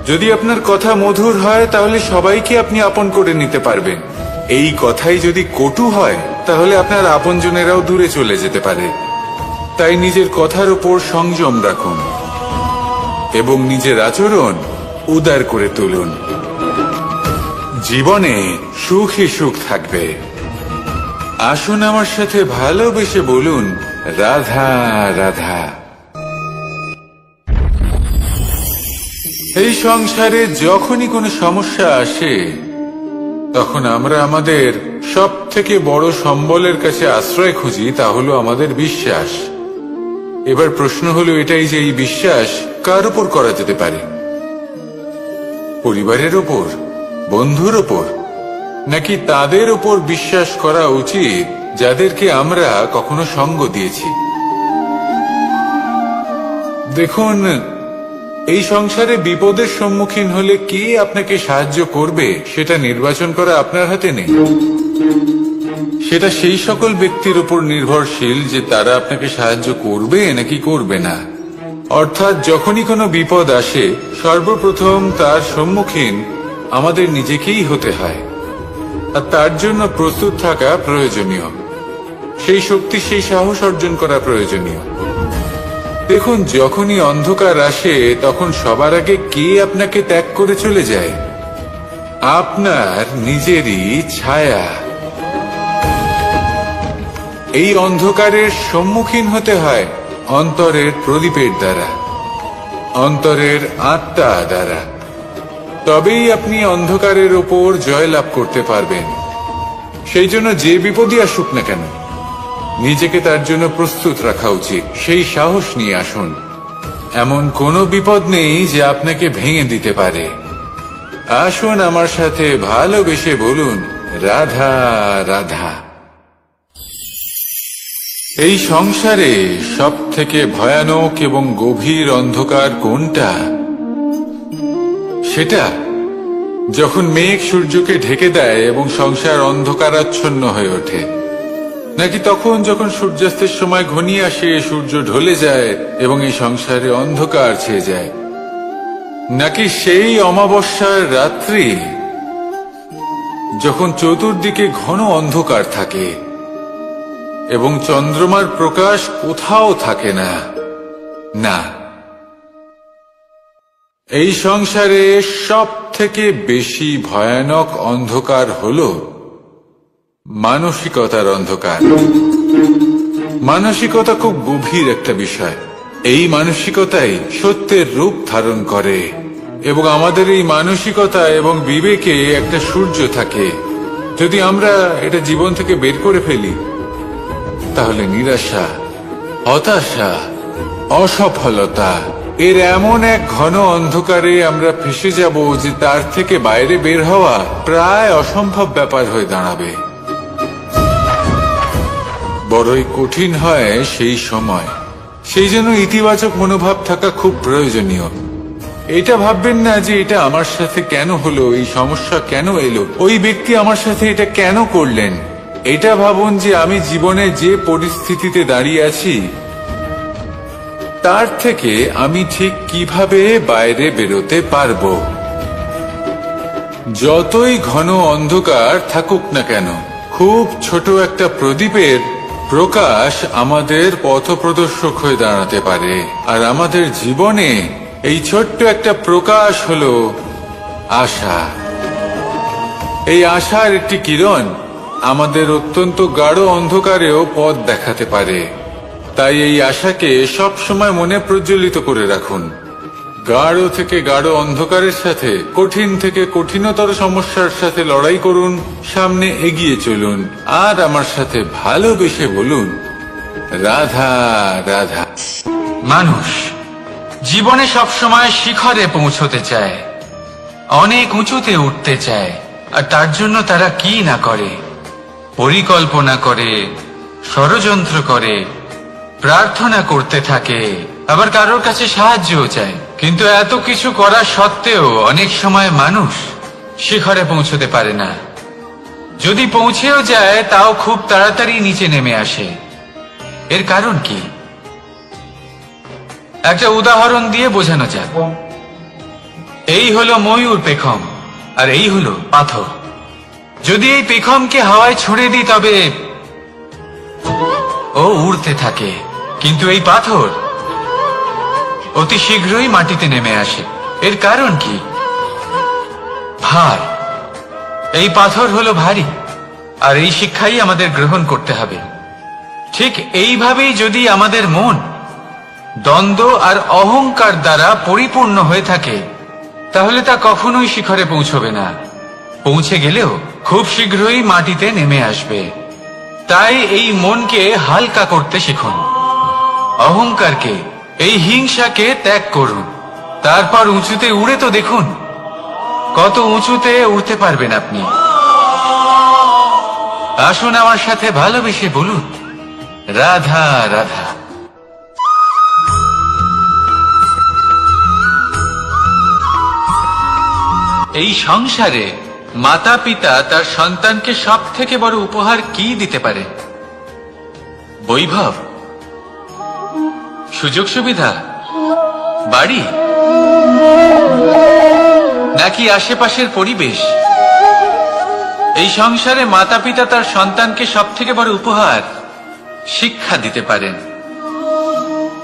যদি আপনার কথা মধুর হয় তাহলে সবাইকে আপনি আপন করে নিতে পারবেন। এই কথাই যদি কটু হয় তাহলে আপনার আপনজনেরাও দূরে চলে যেতে পারে। তাই নিজের কথার উপর সংযম রাখুন এবং নিজের আচরণ উদার করে তুলুন। জীবনে সুখই সুখ থাকবে। আসুন আমার সাথে ভালোবেসে বলুন, রাধা রাধা। এই সংসারে যখনই কোনো সমস্যা আসে, তখন আমরা আমাদের সব থেকে বড় সম্বলের কাছে আশ্রয় খুঁজি, তা হলো আমাদের বিশ্বাস। এবার প্রশ্ন হলো এটাই যে এই বিশ্বাস কার উপর করা যেতে পারে? পরিবারের ওপর, বন্ধুর ওপর, নাকি তাদের ওপর বিশ্বাস করা উচিত যাদেরকে আমরা কখনো সঙ্গ দিয়েছি? দেখুন, এই সংসারে বিপদের সম্মুখীন হলে কে আপনাকে সাহায্য করবে সেটা নির্বাচন করা আপনার হাতে নেই। সেটা সেই সকল ব্যক্তির উপর নির্ভরশীল যে তারা আপনাকে সাহায্য করবে নাকি করবে না। অর্থাৎ যখনই কোনো বিপদ আসে, সর্বপ্রথম তার সম্মুখীন আমাদের নিজেকেই হতে হয়। আর তার জন্য প্রস্তুত থাকা প্রয়োজনীয়, সেই শক্তি, সেই সাহস অর্জন করা প্রয়োজনীয়। দেখুন, যখনই অন্ধকার আসে তখন সবার আগে কে আপনাকে ত্যাগ করে চলে যায়? আপনার নিজেরই ছায়া। এই অন্ধকারের সম্মুখীন হতে হয় অন্তরের প্রদীপের দ্বারা, অন্তরের আত্মা দ্বারা। তবেই আপনি অন্ধকারের ওপর জয়লাভ করতে পারবেন। সেই জন্য যে বিপদই আসুক না কেন, নিজেকে তার জন্য প্রস্তুত রাখা উচিত। সেই সাহস নিয়ে আসুন। এমন কোনো বিপদ নেই যে আপনাকে ভেঙে দিতে পারে। আসুন আমার সাথে ভালোবেসে বলুন, রাধা রাধা। এই সংসারে সব থেকে ভয়ানক এবং গভীর অন্ধকার কোনটা? সেটা যখন মেঘ সূর্যকে ঢেকে দেয় এবং সংসার অন্ধকারাচ্ছন্ন হয়ে ওঠে, নাকি তখন যখন সূর্যাস্তের সময় ঘনিয়ে আসে, সূর্য ঢলে যায় এবং এই সংসারে অন্ধকার ছেয়ে যায়, নাকি সেই অমাবস্যার রাত্রি যখন চতুর্দিকে ঘন অন্ধকার থাকে এবং চন্দ্রমার প্রকাশ কোথাও থাকে না? না, এই সংসারে সব থেকে বেশি ভয়ানক অন্ধকার হলো মানসিকতার অন্ধকার। মানসিকতা খুব গভীর একটা বিষয়। এই মানসিকতাই সত্যের রূপ ধারণ করে এবং আমাদের এই মানসিকতা এবং বিবেকে একটা সূর্য থাকে। যদি আমরা এটা জীবন থেকে বের করে ফেলি, তাহলে নিরাশা, হতাশা, অসফলতা এর এমন এক ঘন অন্ধকারে আমরা ফেসে যাব যে তার থেকে বাইরে বের হওয়া প্রায় অসম্ভব ব্যাপার হয়ে দাঁড়াবে। বড়ই কঠিন হয় সেই সময়। সেই জন্য ইতিবাচক মনোভাব থাকা খুব প্রয়োজনীয়। এটা ভাববেন না যে এটা আমার সাথে কেন হলো, এই সমস্যা কেন এলো, ওই ব্যক্তি আমার সাথে এটা কেন করলেন। এটা ভাবুন যে আমি জীবনে যে পরিস্থিতিতে দাঁড়িয়ে আছি তার থেকে আমি ঠিক কিভাবে বাইরে বেরোতে পারবো। যতই ঘন অন্ধকার থাকুক না কেন, খুব ছোট একটা প্রদীপের প্রকাশ আমাদের পথপ্রদর্শক হয়ে দাঁড়াতে পারে। আর আমাদের জীবনে এই ছোট্ট একটা প্রকাশ হলো আশা। এই আশার একটি কিরণ আমাদের অত্যন্ত গাঢ় অন্ধকারেও পথ দেখাতে পারে। তাই এই আশাকে সব সময় মনে প্রজ্বলিত করে রাখুন। গাঢ় থেকে গাঢ় অন্ধকারের সাথে, কঠিন থেকে কঠিনতর সমস্যার সাথে লড়াই করুন, সামনে এগিয়ে চলুন, আর আমার সাথে ভালোবেসে বলুন, রাধা রাধা। মানুষ জীবনে সবসময় শিখরে পৌঁছতে চায়, অনেক উঁচুতে উঠতে চায়, আর তার জন্য তারা কি না করে, পরিকল্পনা করে, ষড়যন্ত্র করে, প্রার্থনা করতে থাকে, আবার কারোর কাছে সাহায্যও চায়। কিন্তু এত কিছু করা সত্ত্বেও অনেক সময় মানুষ শিখরে পৌঁছতে পারে না। যদি পৌঁছেও যায় তাও খুব তাড়াতাড়ি নিচে নেমে আসে। এর কারণ কি? একটা উদাহরণ দিয়ে বোঝানো যাক। এই হলো ময়ূর পেখম, আর এই হলো পাথর। যদি এই পেখমকে হাওয়ায় ছুড়ে দিই তবে ও উড়তে থাকে, কিন্তু এই পাথর অতি শীঘ্রই মাটিতে নেমে আসে। এর কারণ কি? ভার। এই পাথর হলো ভারী, আর এই শিক্ষাই আমাদের গ্রহণ করতে হবে। ঠিক এইভাবেই যদি আমাদের মন দ্বন্দ্ব আর অহংকার দ্বারা পরিপূর্ণ হয়ে থাকে, তাহলে তা কখনোই শিখরে পৌঁছবে না। পৌঁছে গেলেও খুব শীঘ্রই মাটিতে নেমে আসবে। তাই এই মনকে হালকা করতে শিখুন, অহংকারকে, এই হিংসাকে ত্যাগ করুন। তারপর উঁচুতে উড়ে তো দেখুন কত উঁচুতে উঠতে পারবেন আপনি। আসুন আমার সাথে ভালোবেসে বলুন, রাধা রাধা। এই সংসারে মাতা পিতা তার সন্তানকে সব থেকে বড় উপহার কি দিতে পারে? বৈভব, সুযোগ সুবিধা, বাড়ি, নাকি আশেপাশের পরিবেশ? এই সংসারে মাতা পিতা তার সন্তানকে সব থেকে বড় উপহার শিক্ষা দিতে পারেন,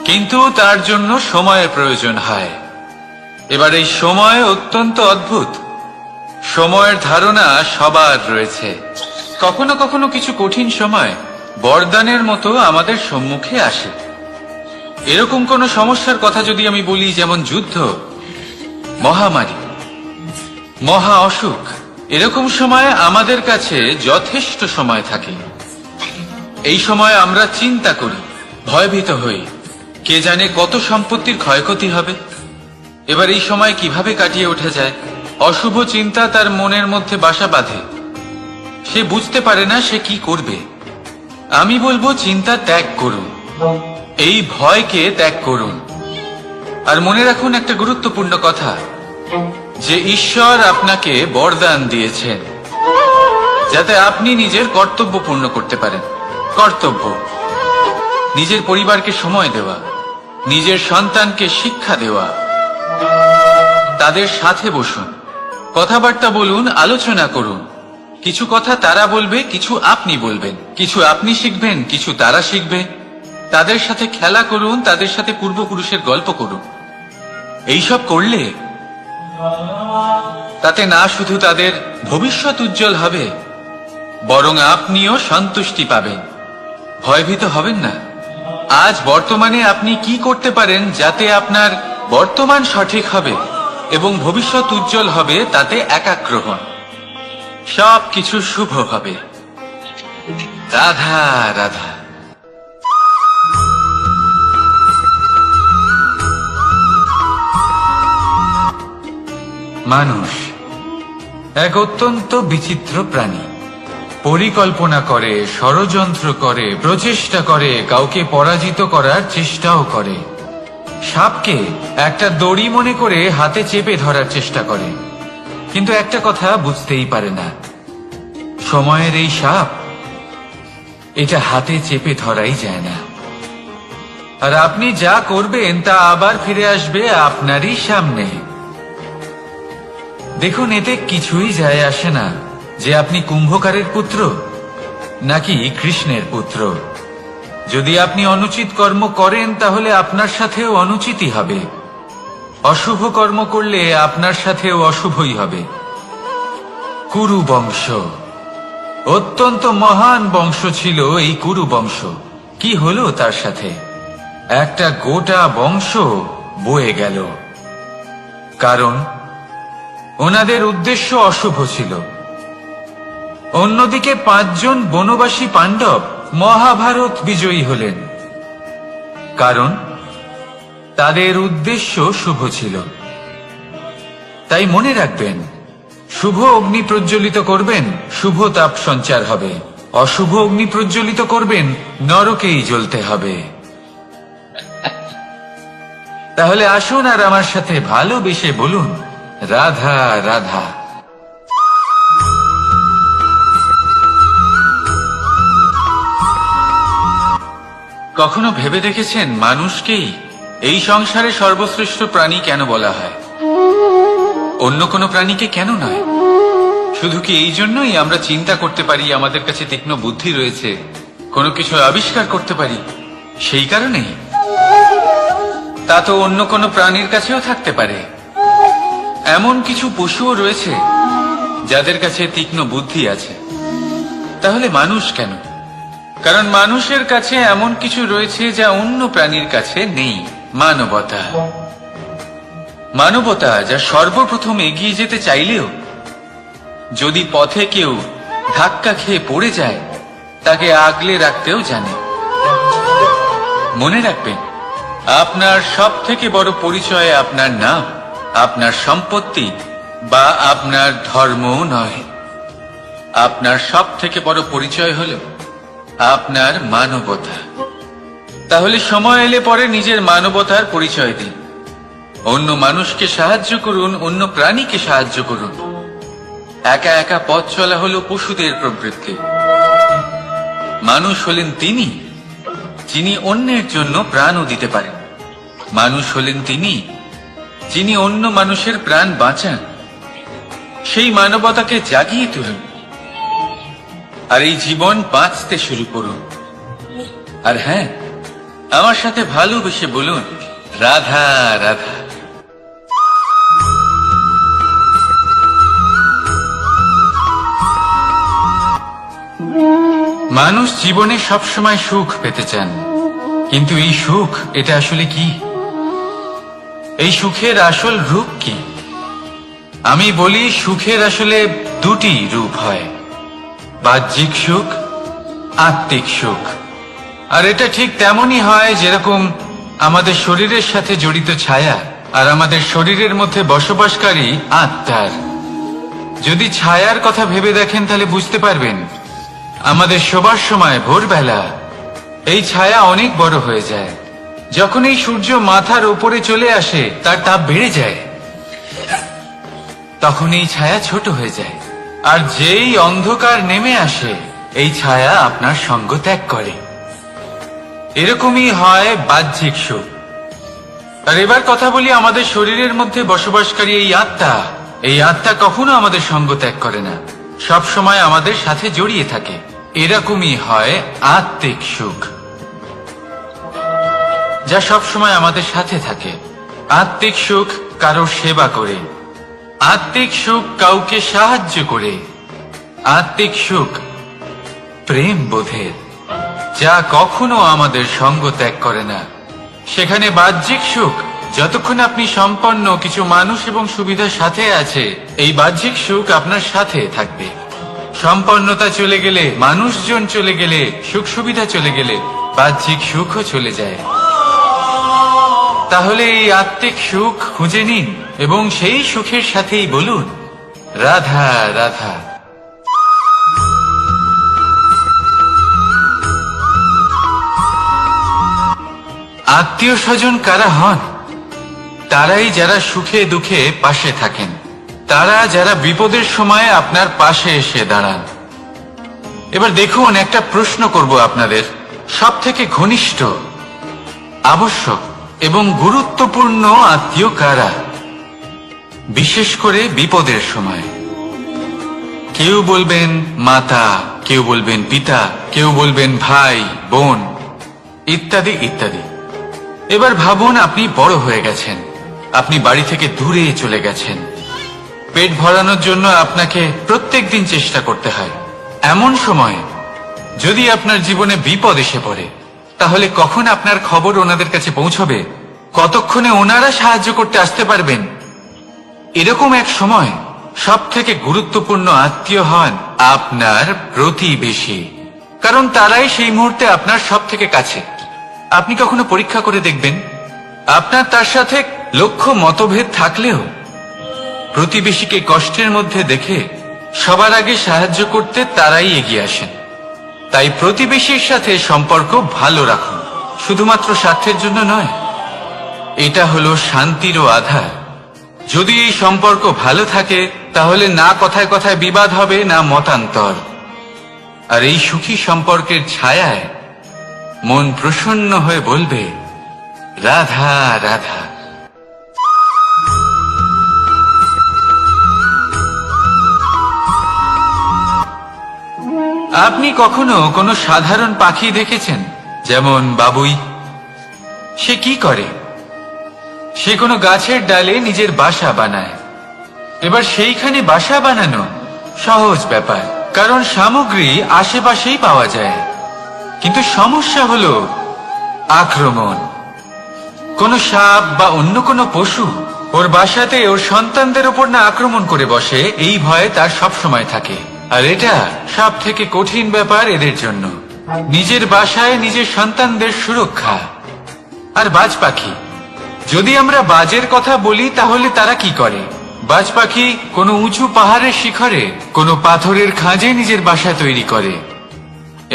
কিন্তু তার জন্য সময়ের প্রয়োজন হয়। এবার এই সময় অত্যন্ত অদ্ভুত। সময়ের ধারণা সবার রয়েছে। কখনো কখনো কিছু কঠিন সময় বরদানের মতো আমাদের সম্মুখে আসে। এরকম কোন সমস্যার কথা যদি আমি বলি, যেমন যুদ্ধ, মহামারী, মহা অসুখ, এরকম সময় আমাদের কাছে যথেষ্ট সময় থাকে। এই সময় আমরা চিন্তা করি, ভয়ভীত হই, কে জানে কত সম্পত্তির ক্ষয়ক্ষতি হবে। এবার এই সময় কিভাবে কাটিয়ে ওঠা যায়? অশুভ চিন্তা তার মনের মধ্যে বাসা বাঁধে। সে বুঝতে পারে না সে কি করবে। আমি বলবো, চিন্তা ত্যাগ করুন, এই ভয়কে ত্যাগ করুন। আর মনে রাখুন একটা গুরুত্বপূর্ণ কথা, যে ঈশ্বর আপনাকে বরদান দিয়েছেন যাতে আপনি নিজের কর্তব্য পূর্ণ করতে পারেন। কর্তব্য, নিজের পরিবারকে সময় দেওয়া, নিজের সন্তানকে শিক্ষা দেওয়া। তাদের সাথে বসুন, কথাবার্তা বলুন, আলোচনা করুন। কিছু কথা তারা বলবে, কিছু আপনি বলবেন, কিছু আপনি শিখবেন, কিছু তারা শিখবে। তাদের সাথে খেলা করুন, তাদের সাথে পূর্বপুরুষের গল্প করুন। এইসব করলে তাতে না শুধু তাদের ভবিষ্যৎ উজ্জ্বল হবে, বরং আপনিও সন্তুষ্টি পাবেন। ভয়ভীত হবেন না। আজ বর্তমানে আপনি কি করতে পারেন যাতে আপনার বর্তমান সঠিক হবে এবং ভবিষ্যৎ উজ্জ্বল হবে, তাতে একাগ্র হন। সবকিছু শুভ হবে। রাধা রাধা। মানুষ এক অত্যন্ত বিচিত্র প্রাণী। পরিকল্পনা করে, ষড়যন্ত্র করে, প্রচেষ্টা করে, কাউকে পরাজিত করার চেষ্টাও করে। সাপকে একটা দড়ি মনে করে হাতে চেপে ধরার চেষ্টা করে, কিন্তু একটা কথা বুঝতেই পারে না, সময়ের এই সাপ, এটা হাতে চেপে ধরাই যায় না। আর আপনি যা করবেন তা আবার ফিরে আসবে আপনারই সামনে। দেখুন, এতে কিছুই যায় আসে না যে আপনি কুম্ভকারের পুত্র নাকি কৃষ্ণের পুত্র। যদি আপনি অনুচিত কর্ম করেন তাহলে আপনার সাথেও অনুচিতই হবে। অশুভ কর্ম করলে আপনার সাথেও অশুভই হবে। কুরু বংশ, অত্যন্ত মহান বংশ ছিল এই কুরু বংশ, কি হলো তার সাথে? একটা গোটা বংশ বয়ে গেল। কারণ ওনাদের উদ্দেশ্য অশুভ ছিল। অন্যদিকে 5 জন বনবাসী পাণ্ডব মহাভারত বিজয়ী হলেন, কারণ তাদের উদ্দেশ্য শুভ ছিল। তাই মনে রাখবেন, শুভ অগ্নি প্রজ্বলিত করবেন, শুভ তাপ সঞ্চার হবে। অশুভ অগ্নি প্রজ্বলিত করবেন, নরকেই জ্বলতে হবে। তাহলে আসুন আর আমার সাথে ভালোবেসে বলুন, রাধা রাধা। কখনো ভেবে দেখেছেন মানুষকেই এই সংসারে সর্বশ্রেষ্ঠ প্রাণী কেন বলা হয়? অন্য কোনো প্রাণীকে কেন নয়? শুধু কি এই জন্যই আমরা চিন্তা করতে পারি, আমাদের কাছে তীক্ষ্ণ বুদ্ধি রয়েছে, কোনো কিছু আবিষ্কার করতে পারি, সেই কারণেই? তা তো অন্য কোনো প্রাণীর কাছেও থাকতে পারে। এমন কিছু পশুও রয়েছে যাদের কাছে তীক্ষ্ণ বুদ্ধি আছে। তাহলে মানুষ কেন? কারণ মানুষের কাছে এমন কিছু রয়েছে যা অন্য প্রাণীর কাছে নেই। মানবতা। মানবতা, যা সর্বপ্রথম এগিয়ে যেতে চাইলেও যদি পথে কেউ ধাক্কা খেয়ে পড়ে যায়, তাকে আগলে রাখতেও জানে। মনে রাখবেন, আপনার সব থেকে বড় পরিচয় আপনার নাম, আপনার সম্পত্তি বা আপনার ধর্মও নয়। আপনার সব থেকে বড় পরিচয় হল আপনার মানবতা। তাহলে সময় এলে পরে নিজের মানবতার পরিচয় দিন। অন্য মানুষকে সাহায্য করুন, অন্য প্রাণীকে সাহায্য করুন। একা একা পথ চলা হলো পশুদের প্রবৃত্তি। মানুষ হলেন তিনি যিনি অন্যের জন্য প্রাণও দিতে পারেন। মানুষ হলেন তিনি যিনি অন্য মানুষের প্রাণ বাঁচান। সেই মানবতাকে জাগিয়ে তুলুন আর এই জীবন বাঁচতে শুরু করুন। আর হ্যাঁ, আমার সাথে ভালোবেসে বলুন, রাধা রাধা। মানুষ জীবনে সবসময় সুখ পেতে চান, কিন্তু এই সুখ, এটা আসলে কি? এই সুখের আসল রূপ কি? আমি বলি, সুখের আসলে দুটি রূপ হয়, বাহ্যিক সুখ, আত্মিক সুখ। আর এটা ঠিক তেমনই হয় যেরকম আমাদের শরীরের সাথে জড়িত ছায়া আর আমাদের শরীরের মধ্যে বসবাসকারী আত্মার। যদি ছায়ার কথা ভেবে দেখেন তাহলে বুঝতে পারবেন, আমাদের শোবার সময় ভোরবেলা এই ছায়া অনেক বড় হয়ে যায়। যখন এই সূর্য মাথার উপরে চলে আসে, তার তাপ বেড়ে যায়, তখন এই ছায়া ছোট হয়ে যায়। আর যেই অন্ধকার নেমে আসে, এই ছায়া আপনার সঙ্গ ত্যাগ করে। এরকমই হয় বাহ্যিক সুখ। আর এবার কথা বলি আমাদের শরীরের মধ্যে বসবাসকারী এই আত্মা। এই আত্মা কখনো আমাদের সঙ্গ ত্যাগ করে না, সব সময় আমাদের সাথে জড়িয়ে থাকে। এরকমই হয় আত্মিক সুখ, যা সব সময় আমাদের সাথে থাকে। আত্মিক সুখ কারোর সেবা করে, আত্মিক সুখ কাউকে সাহায্য করে, আত্মিক সুখ প্রেম বোধের, যা কখনো আমাদের সঙ্গ ত্যাগ করে না। সেখানে বাহ্যিক সুখ, যতক্ষণ আপনি সম্পন্ন কিছু মানুষ এবং সুবিধার সাথে আছে, এই বাহ্যিক সুখ আপনার সাথে থাকবে। সম্পন্নতা চলে গেলে, মানুষজন চলে গেলে, সুখ সুবিধা চলে গেলে, বাহ্যিক সুখও চলে যায়। তাহলে এই আত্মিক সুখ খুঁজে নিন এবং সেই সুখের সাথেই বলুন, রাধা রাধা। আত্মীয় স্বজন কারা হন? তারাই যারা সুখে দুঃখে পাশে থাকেন, তারা যারা বিপদের সময় আপনার পাশে এসে দাঁড়ান। এবার দেখুন, একটা প্রশ্ন করব আপনাদের, সব থেকে ঘনিষ্ঠ, আবশ্যক এবং গুরুত্বপূর্ণ আত্মীয় কারা, বিশেষ করে বিপদের সময়? কেউ বলবেন মাতা, কেউ বলবেন পিতা, কেউ বলবেন ভাই বোন, ইত্যাদি ইত্যাদি। এবার ভাবুন, আপনি বড় হয়ে গেছেন, আপনি বাড়ি থেকে দূরে চলে গেছেন। পেট ভরানোর জন্য আপনাকে প্রত্যেক দিন চেষ্টা করতে হয়। এমন সময় যদি আপনার জীবনে বিপদ এসে পড়ে, তাহলে কখন আপনার খবর ওনাদের কাছে পৌঁছবে, কতক্ষণে ওনারা সাহায্য করতে আসতে পারবেন? এরকম এক সময় সব থেকে গুরুত্বপূর্ণ আত্মীয় হন আপনার প্রতিবেশী, কারণ তারাই সেই মুহূর্তে আপনার সব থেকে কাছে। আপনি কখনো পরীক্ষা করে দেখবেন, আপনার তার সাথে লক্ষ্য মতভেদ থাকলেও প্রতিবেশীকে কষ্টের মধ্যে দেখে সবার আগে সাহায্য করতে তারাই এগিয়ে আসেন। তাই প্রতিবেশীর সাথে সম্পর্ক ভালো রাখুন, শুধুমাত্র স্বার্থের জন্য নয়। এটা হলো শান্তিরও আধার। যদি এই সম্পর্ক ভালো থাকে তাহলে না কথায় কথায় বিবাদ হবে, না মতান্তর। আর এই সুখী সম্পর্কের ছায়ায় মন প্রসন্ন হয়ে বলবে, রাধা রাধা। আপনি কখনো কোনো সাধারণ পাখি দেখেছেন, যেমন বাবুই? সে কি করে? সে কোনো গাছের ডালে নিজের বাসা বানায়। এবার সেইখানে বাসা বানানো সহজ ব্যাপার, কারণ সামগ্রী আশেপাশেই পাওয়া যায়। কিন্তু সমস্যা হলো আক্রমণ। কোনো সাপ বা অন্য কোনো পশু ওর বাসাতে ওর সন্তানদের উপর না আক্রমণ করে বসে, এই ভয়ে তার সব সময় থাকে। আর এটা সব থেকে কঠিন ব্যাপার এদের জন্য, নিজের বাসায় নিজের সন্তানদের সুরক্ষা। আর বাজ পাখি, যদি আমরা বাজের কথা বলি তাহলে তারা কি করে? বাজ পাখি কোনো উঁচু পাহাড়ের শিখরে কোনো পাথরের খাঁজে নিজের বাসা তৈরি করে।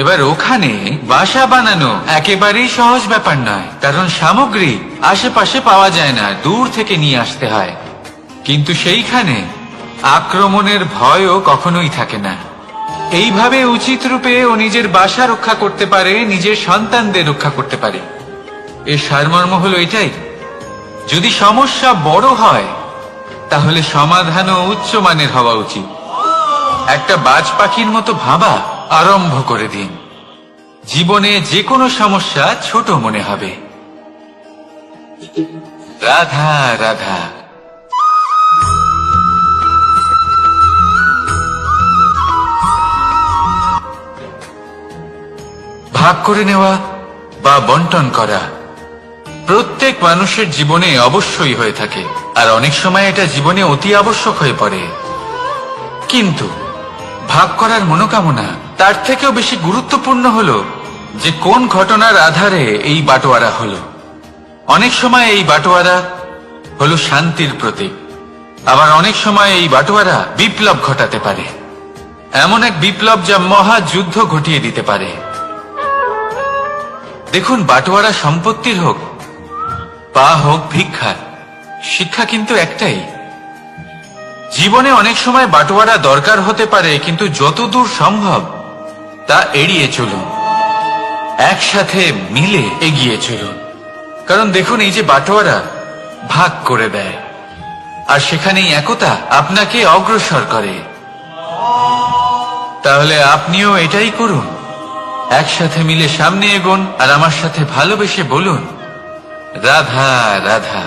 এবার ওখানে বাসা বানানো একেবারেই সহজ ব্যাপার নয়, কারণ সামগ্রী আশেপাশে পাওয়া যায় না, দূর থেকে নিয়ে আসতে হয়। কিন্তু সেইখানে আক্রমণের ভয়ও কখনোই থাকে না। এইভাবে উচিত রূপে ও নিজের বাসা রক্ষা করতে পারে, নিজের সন্তানদের রক্ষা করতে পারে। এর সারমর্ম হলো এটাই, যদি সমস্যা বড় হয় তাহলে সমাধানও উচ্চমানের হওয়া উচিত। একটা বাজ পাখির মতো ভাবা আরম্ভ করে দিন। জীবনে যে কোনো সমস্যা ছোট মনে হবে। রাধা রাধা। ভাগ করে নেওয়া বা বন্টন করা প্রত্যেক মানুষের জীবনে অবশ্যই হয়ে থাকে, আর অনেক সময় এটা জীবনে অতি আবশ্যক হয়ে পড়ে। কিন্তু ভাগ করার মনোকামনা তার থেকেও বেশি গুরুত্বপূর্ণ হলো যে কোন ঘটনার আধারে এই বাটোয়ারা হলো। অনেক সময় এই বাটোয়ারা হলো শান্তির প্রতীক, আবার অনেক সময় এই বাটোয়ারা বিপ্লব ঘটাতে পারে, এমন এক বিপ্লব যা মহাযুদ্ধ ঘটিয়ে দিতে পারে। দেখুন, বাটোয়ারা সম্পত্তির হোক বা হোক ভিক্ষার, শিক্ষা কিন্তু একটাই। জীবনে অনেক সময় বাটোয়ারা দরকার হতে পারে, কিন্তু যতদূর সম্ভব তা এড়িয়ে চলুন, একসাথে মিলে এগিয়ে চলুন। কারণ দেখুন, এই যে বাটোয়ারা ভাগ করে দেয়, আর সেখানেই একতা আপনাকে অগ্রসর করে। তাহলে আপনিও এটাই করুন, একসাথে মিলে সামনে এগোন, আর আমার সাথে ভালোবেসে বলুন, রাধা রাধা।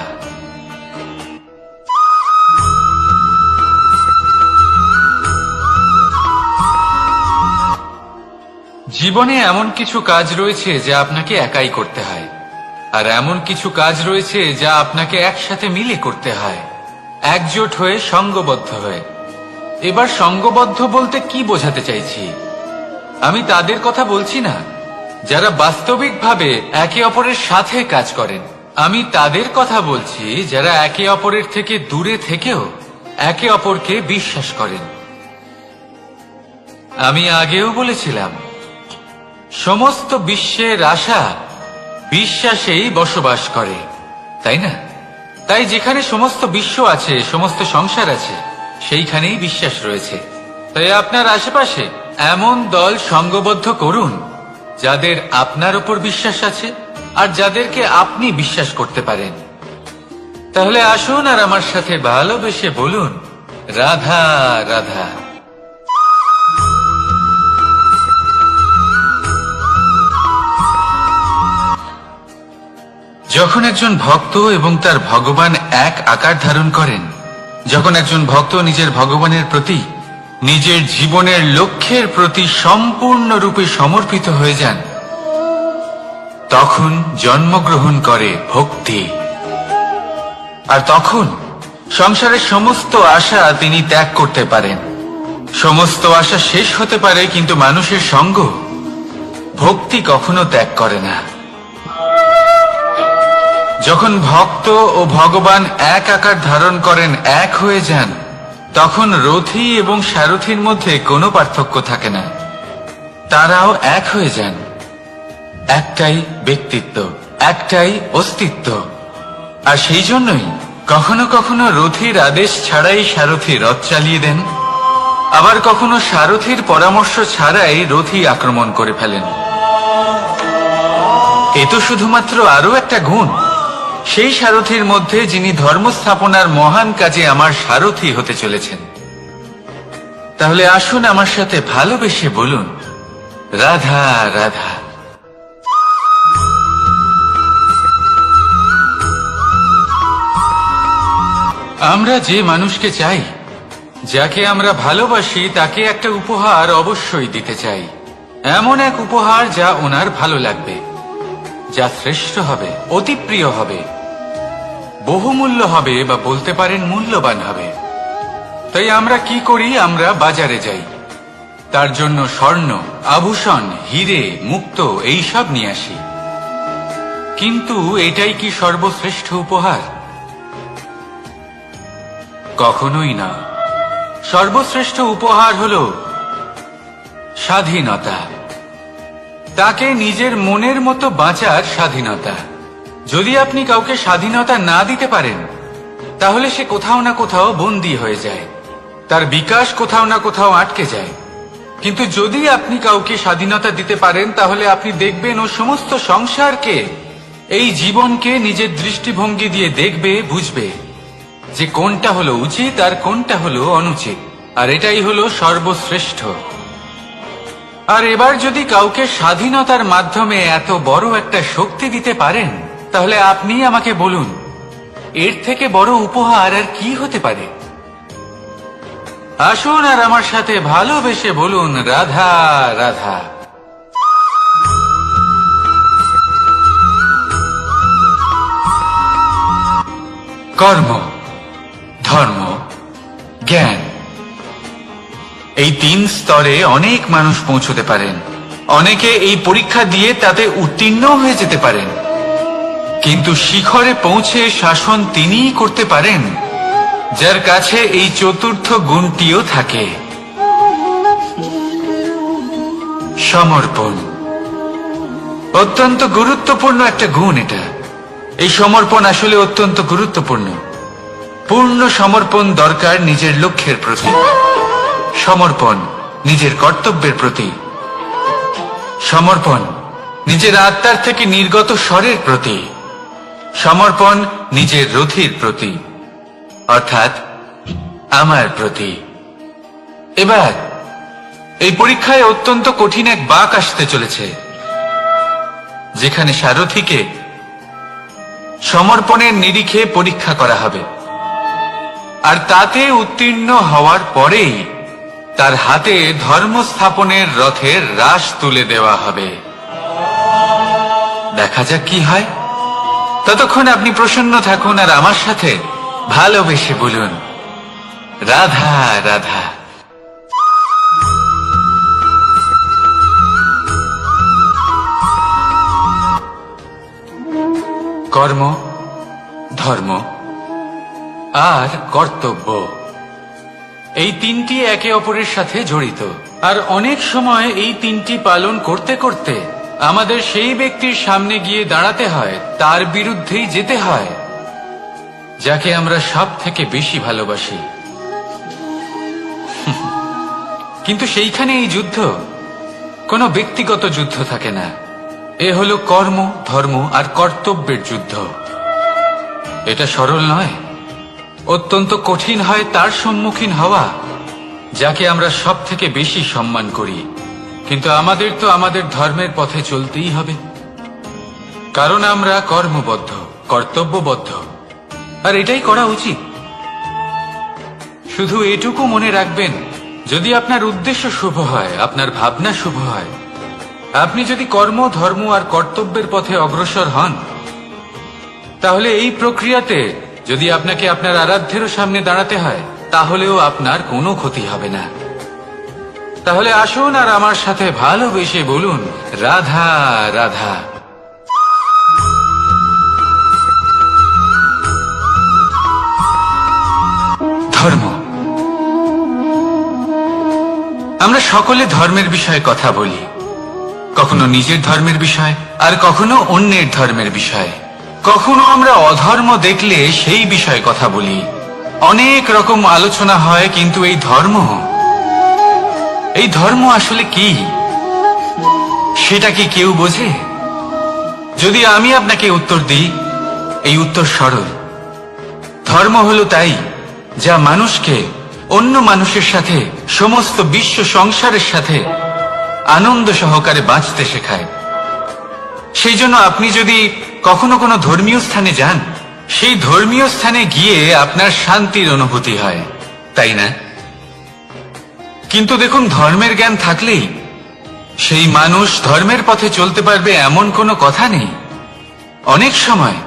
জীবনে এমন কিছু কাজ রয়েছে যা আপনাকে একাই করতে হয়, আর এমন কিছু কাজ রয়েছে যা আপনাকে একসাথে মিলে করতে হয়, একজোট হয়ে, সঙ্গবদ্ধ হয়ে। এবার সঙ্গবদ্ধ বলতে কি বোঝাতে চাইছি? আমি তাদের কথা বলছি না যারা বাস্তবিকভাবে একে অপরের সাথে কাজ করেন। আমি তাদের কথা বলছি যারা একে অপরের থেকে দূরে থেকেও একে অপরকে বিশ্বাস করেন। আমি আগেও বলেছিলাম, সমস্ত বিশ্বের আশা বিশ্বাসেই বসবাস করে, তাই না? তাই যেখানে সমস্ত বিশ্ব আছে, সমস্ত সংসার আছে, সেইখানেই বিশ্বাস রয়েছে। তাই আপনার আশেপাশে এমন দল সঙ্গবদ্ধ করুন যাদের আপনার উপর বিশ্বাস আছে আর যাদেরকে আপনি বিশ্বাস করতে পারেন। তাহলে আসুন আর আমার সাথে ভালোবেসে বলুন, রাধা রাধা। যখন একজন ভক্ত এবং তার ভগবান এক আকার ধারণ করেন, যখন একজন ভক্ত নিজের ভগবানের প্রতি, নিজের জীবনের লক্ষ্যের প্রতি সম্পূর্ণরূপে সমর্পিত হয়ে যান, তখন জন্মগ্রহণ করে ভক্তি। আর তখন সংসারের সমস্ত আশা তিনি ত্যাগ করতে পারেন। সমস্ত আশা শেষ হতে পারে, কিন্তু মানুষের সঙ্গ ভক্তি কখনো ত্যাগ করে না। যখন ভক্ত ও ভগবান এক আকার ধারণ করেন, এক হয়ে যান, তখন রথী এবং সারথীর মধ্যে কোনো পার্থক্য থাকে না। তারাও এক হয়ে যান। একটাই ব্যক্তিত্ব, একটাই অস্তিত্ব। আর সেই জন্যই কখনো কখনো রথীর আদেশ ছাড়াই সারথী রথ চালিয়ে দেন, আবার কখনো সারথীর পরামর্শ ছাড়াই রথী আক্রমণ করে ফেলেন। এ তো শুধুমাত্র আরো একটা গুণ সেই সারথীর মধ্যে, যিনি ধর্ম স্থাপনার মহান কাজে আমার সারথী হতে চলেছেন। তাহলে আসুন আমার সাথে ভালোবেসে বলুন, রাধা রাধা। আমরা যে মানুষকে চাই, যাকে আমরা ভালোবাসি, তাকে একটা উপহার অবশ্যই দিতে চাই। এমন এক উপহার যা ওনার ভালো লাগবে, যা শ্রেষ্ঠ হবে, অতি প্রিয় হবে, বহুমূল্য হবে, বা বলতে পারেন মূল্যবান হবে। তাই আমরা কি করি? আমরা বাজারে যাই, তার জন্য স্বর্ণ, আভূষণ, হিরে, মুক্ত এইসব নিয়ে আসি। কিন্তু এটাই কি সর্বশ্রেষ্ঠ উপহার? কখনোই না। সর্বশ্রেষ্ঠ উপহার হলো স্বাধীনতা। তাকে নিজের মনের মতো বাঁচার স্বাধীনতা। যদি আপনি কাউকে স্বাধীনতা না দিতে পারেন, তাহলে সে কোথাও না কোথাও বন্দী হয়ে যায়, তার বিকাশ কোথাও না কোথাও আটকে যায়। কিন্তু যদি আপনি কাউকে স্বাধীনতা দিতে পারেন, তাহলে আপনি দেখবেন ও সমস্ত সংসারকে, এই জীবনকে নিজের দৃষ্টিভঙ্গি দিয়ে দেখবে, বুঝবে যে কোনটা হলো উচিত আর কোনটা হলো অনুচিত। আর এটাই হলো সর্বশ্রেষ্ঠ। আর এবার যদি কাউকে স্বাধীনতার মাধ্যমে এত বড় একটা শক্তি দিতে পারেন, তাহলে আপনি আমাকে বলুন, এর থেকে বড় উপহার আর কি হতে পারে? আসুন আর আমার সাথে ভালোবেসে বলুন, রাধা রাধা। কর্ম, ধর্ম, জ্ঞান, এই তিন স্তরে অনেক মানুষ পৌঁছতে পারেন। অনেকে এই পরীক্ষা দিয়ে তাতে উত্তীর্ণ হয়ে যেতে পারেন, কিন্তু শিখরে পৌঁছে শাসন তিনিই করতে পারেন, যার কাছে এই চতুর্থ গুণটিও থাকে, সমর্পণ। অত্যন্ত গুরুত্বপূর্ণ একটা গুণ এটা। এই সমর্পণ আসলে অত্যন্ত গুরুত্বপূর্ণ। পূর্ণ সমর্পণ দরকার নিজের লক্ষ্যের প্রতি, সমর্পণ নিজের কর্তব্যের প্রতি, সমর্পণ নিজের আত্মার থেকে নির্গত স্বরের প্রতি, সমর্পণ নিজের রথীর প্রতি, অর্থাৎ আমার প্রতি। এবার এই পরীক্ষায় অত্যন্ত কঠিন এক বাঁক আসতে চলেছে, যেখানে সারথীকে সমর্পণের নিরিখে পরীক্ষা করা হবে। আর তাতে উত্তীর্ণ হওয়ার পরেই তার হাতে ধর্ম স্থাপনের রথের রাশ তুলে দেওয়া হবে। দেখা যাক কি হয়। ততক্ষণ আপনি প্রসন্ন থাকুন আর আমার সাথে ভালোবেসে বলুন, রাধা রাধা। কর্ম, ধর্ম আর কর্তব্য, এই তিনটি একে অপরের সাথে জড়িত। আর অনেক সময় এই তিনটি পালন করতে করতে আমাদের সেই ব্যক্তির সামনে গিয়ে দাঁড়াতে হয়, তার বিরুদ্ধেই যেতে হয়, যাকে আমরা সব থেকে বেশি ভালোবাসি। কিন্তু সেইখানে এই যুদ্ধ কোনো ব্যক্তিগত যুদ্ধ থাকে না। এ হলো কর্ম, ধর্ম আর কর্তব্যের যুদ্ধ। এটা সরল নয়, অত্যন্ত কঠিন হয় তার সম্মুখীন হওয়া, যাকে আমরা সব থেকে বেশি সম্মান করি। কিন্তু আমাদের তো আমাদের ধর্মের পথে চলতেই হবে, কারণ আমরা কর্মবদ্ধ, কর্তব্যবদ্ধ, আর এটাই করা উচিত। শুধু এটুকু মনে রাখবেন, যদি আপনার উদ্দেশ্য শুভ হয়, আপনার ভাবনা শুভ হয়, আপনি যদি কর্ম, ধর্ম আর কর্তব্যের পথে অগ্রসর হন, তাহলে এই প্রক্রিয়াতে যদি আপনাকে আপনার আরাধ্যেরও সামনে দাঁড়াতে হয়, তাহলেও আপনার কোনো ক্ষতি হবে না। তাহলে আসুন আর আমার সাথে ভালোবেসে বলুন, রাধা রাধা। ধর্ম। আমরা সকলে ধর্মের বিষয়ে কথা বলি, কখনো নিজের ধর্মের বিষয়, আর কখনো অন্যের ধর্মের বিষয়। কখনো আমরা অধর্ম দেখলে সেই বিষয়ে কথা বলি। অনেক রকম আলোচনা হয়, কিন্তু এই ধর্ম আসলে কি, সেটা কি কেউ বোঝে? যদি আমি আপনাকে উত্তর দিই, এই উত্তর সরল। ধর্ম হলো তাই যা মানুষকে অন্য মানুষের সাথে, সমস্ত বিশ্ব সংসারের সাথে আনন্দ সহকারে বাঁচতে শেখায়। সেই জন্য আপনি যদি কখনো কোনো ধর্মীয় স্থানে যান, সেই ধর্মীয় স্থানে গিয়ে আপনার শান্তির অনুভূতি হয়, তাই না? কিন্তু দেখুন, ধর্মের জ্ঞান থাকলেই সেই মানুষ ধর্মের পথে চলতে পারবে এমন কোনো কথা নেই। অনেক সময়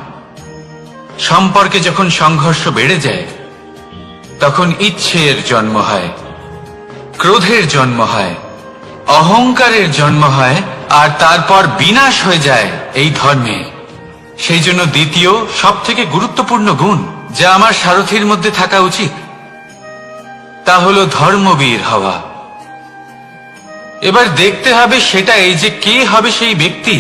সম্পর্কে যখন সংঘর্ষ বেড়ে যায়, তখন ইচ্ছের জন্ম হয়, ক্রোধের জন্ম হয়, অহংকারের জন্ম হয়, আর তারপর বিনাশ হয়ে যায় এই ধর্মে। সেই জন্য দ্বিতীয় সবথেকে গুরুত্বপূর্ণ গুণ যা আমার সারথীর মধ্যে থাকা উচিত, তা হলো ধর্মবীর হওয়া। এবার দেখতে হবে সেটা এই যে কে হবে সেই ব্যক্তি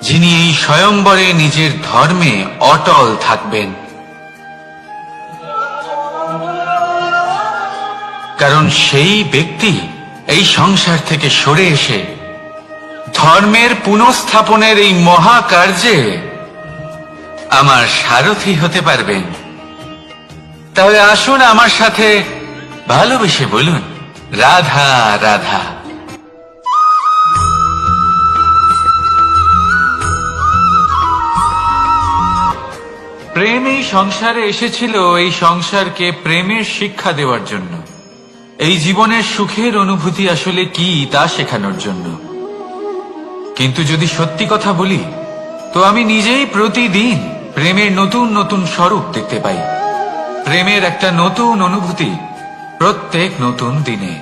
যিনি এই স্বয়ম্বরে নিজের ধর্মে অটল থাকবেন। কারণ সেই ব্যক্তি এই সংসার থেকে সরে এসে ধর্মের পুনঃস্থাপনের এই মহাকার্যে আমার সারথি হতে পারবেন। তাহলে আসুন আমার সাথে ভালোবেসে বলুন, রাধা রাধা। প্রেম এই সংসারে এসেছিল এই সংসারকে প্রেমের শিক্ষা দেওয়ার জন্য, এই জীবনের সুখের অনুভূতি আসলে কি তা শেখানোর জন্য। কিন্তু যদি সত্যি কথা বলি, তো আমি নিজেই প্রতিদিন প্রেমের নতুন নতুন স্বরূপ দেখতে পাই। প্রেমের একটা নতুন অনুভূতি প্রত্যেক নতুন দিনে।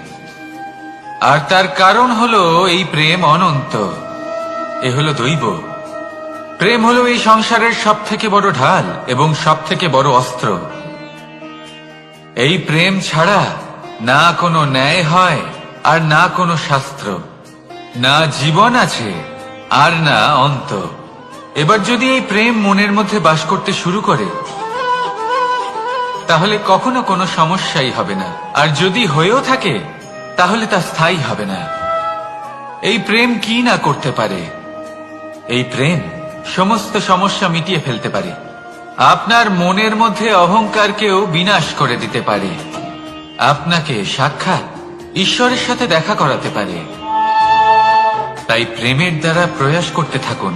আর তার কারণ হলো এই প্রেম অনন্ত, এ হলো দৈব। প্রেম হলো এই সংসারের সব থেকে বড় ঢাল এবং সব থেকে বড় অস্ত্র। এই প্রেম ছাড়া না কোনো ন্যায় হয়, আর না কোনো শাস্ত্র, না জীবন আছে, আর না অন্ত। এবার যদি এই প্রেম মনের মধ্যে বাস করতে শুরু করে, তাহলে কখনো কোনো সমস্যাই হবে না। আর যদি হয়েও থাকে, তাহলে তা স্থায়ী হবে না। এই প্রেম কি না করতে পারে? এই প্রেম সমস্ত সমস্যা মিটিয়ে ফেলতে পারে। আপনার মনের মধ্যে অহংকারকেও বিনাশ করে দিতে পারে। আপনাকে সাক্ষাৎ ঈশ্বরের সাথে দেখা করাতে পারে। তাই প্রেমের দ্বারা প্রয়াস করতে থাকুন।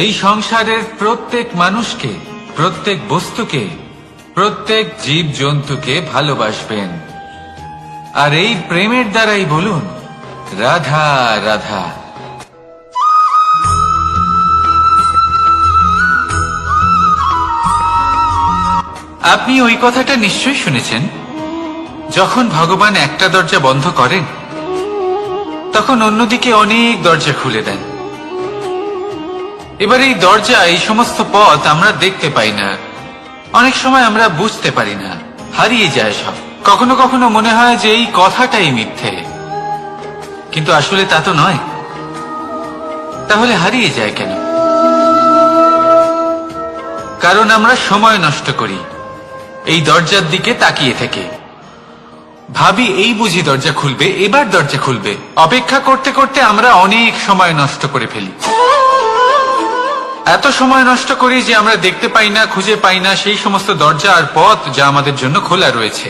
এই সংসারের প্রত্যেক মানুষকে, প্রত্যেক বস্তুকে, প্রত্যেক জীব জন্তুকে ভালোবাসবেন। আর এই প্রেমের দ্বারাই বলুন, রাধা রাধা। আপনি ওই কথাটা নিশ্চয়ই শুনেছেন, যখন ভগবান একটা দরজা বন্ধ করেন, তখন অন্যদিকে অনেক দরজা খুলে দেন। এবার এই দরজা, এই সমস্ত পথ আমরা দেখতে পাই না। অনেক সময় আমরা বুঝতে পারি না, হারিয়ে যায় সব। কখনো কখনো মনে হয় যে এই কথাটাই মিথ্যে, কিন্তু আসলে তা তো নয়। তাহলে হারিয়ে যায় কেন? কারণ আমরা সময় নষ্ট করি এই দরজার দিকে তাকিয়ে থেকে। ভাবি এই বুঝি দরজা খুলবে, এবার দরজা খুলবে। অপেক্ষা করতে করতে আমরা অনেক সময় নষ্ট করে ফেলি। এত সময় নষ্ট করি যে আমরা দেখতে পাই না, খুঁজে পাই না সেই সমস্ত দরজা আর পথ যা আমাদের জন্য খোলা রয়েছে।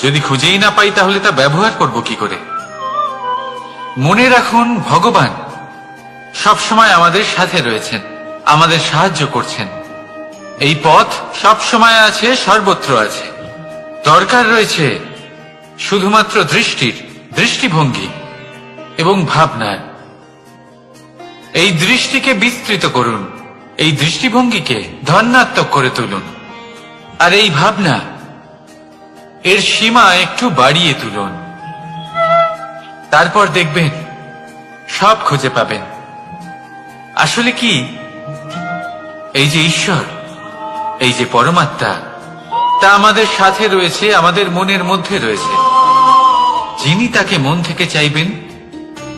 যদি খুঁজেই না পাই, তাহলে তা ব্যবহার করব কি করে? মনে রাখুন, ভগবান সবসময় আমাদের সাথে রয়েছেন, আমাদের সাহায্য করছেন। এই পথ সব সময় আছে, সর্বত্র আছে। দরকার রয়েছে শুধুমাত্র দৃষ্টিভঙ্গি। এবং ভাবনার। এই দৃষ্টিকে বিস্তৃত করুন, এই দৃষ্টিভঙ্গিকে ধনাত্মক করে তুলুন, আর এই ভাবনা এর সীমা একটু বাড়িয়ে তুলুন। তারপর দেখবেন সব খুঁজে পাবেন। আসলে কি, এই যে ঈশ্বর, এই যে পরমাত্মা, তা আমাদের সাথে রয়েছে, আমাদের মনের মধ্যে রয়েছে। যিনি তাকে মন থেকে চাইবেন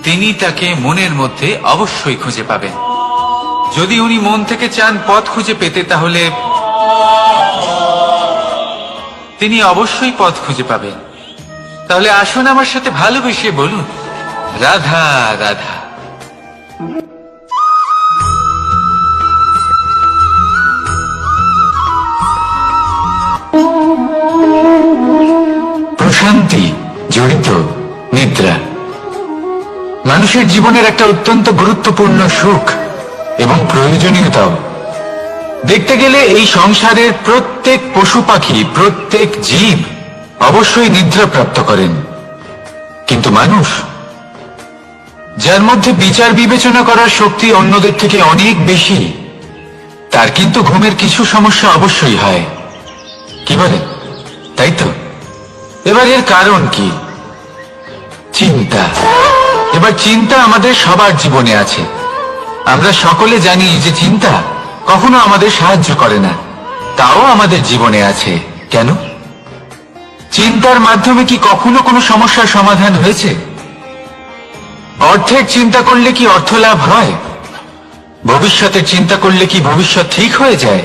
তিনি তাকে মনের মধ্যে অবশ্যই খুঁজে পাবেন। যদি উনি মন থেকে চান পথ খুঁজে পেতে, তাহলে তিনি অবশ্যই পথ খুঁজে পাবেন। তাহলে আসুন আমার সাথে ভালোবেসে বলুন, রাধা রাধা। প্রশান্তি জড়িত নিদ্রা মানুষের জীবনের একটা অত্যন্ত গুরুত্বপূর্ণ সুখ এবং প্রয়োজনীয়তাও। দেখতে গেলে এই সংসারের প্রত্যেক পশু পাখি, প্রত্যেক জীব অবশ্যই নিদ্রা প্রাপ্ত করেন, কিন্তু মানুষ, যার মধ্যে বিচার বিবেচনা করার শক্তি অন্যদের থেকে অনেক বেশি, তার কিন্তু ঘুমের কিছু সমস্যা অবশ্যই হয়। কি বলেন, তাই তো? এবার এর কারণ কি? চিন্তা। এবার চিন্তা আমাদের সবার জীবনে আছে। আমরা সকলে জানি যে চিন্তা কখনো আমাদের সাহায্য করে না, তাও আমাদের জীবনে আছে। কেন? চিন্তার মাধ্যমে কি কখনো কোনো সমস্যার সমাধান হয়েছে? অর্থের চিন্তা করলে কি অর্থ লাভ হয়? ভবিষ্যতের চিন্তা করলে কি ভবিষ্যৎ ঠিক হয়ে যায়?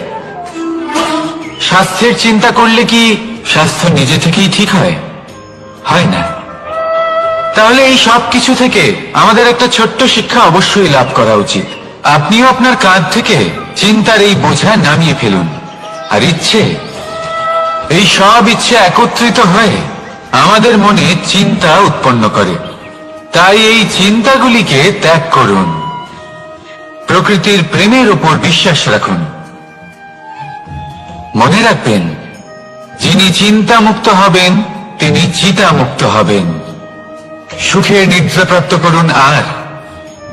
স্বাস্থ্যের চিন্তা করলে কি স্বাস্থ্য নিজে থেকেই ঠিক হয়? হয় না। তাহলে এই সব কিছু থেকে আমাদের একটা ছোট্ট শিক্ষা অবশ্যই লাভ করা উচিত। আপনিও আপনার কাঁধ থেকে চিন্তার এই বোঝা নামিয়ে ফেলুন, আর ইচ্ছে, এই সব ইচ্ছে একত্রিত হয়ে আমাদের মনে চিন্তা উৎপন্ন করে। তাই এই চিন্তাগুলিকে ত্যাগ করুন, প্রকৃতির প্রেমের উপর বিশ্বাস রাখুন। মনে রাখবেন, যিনি চিন্তা মুক্ত হবেন তিনি চিতা মুক্ত হবেন। সুখের নিদ্রা প্রাপ্ত করুন, আর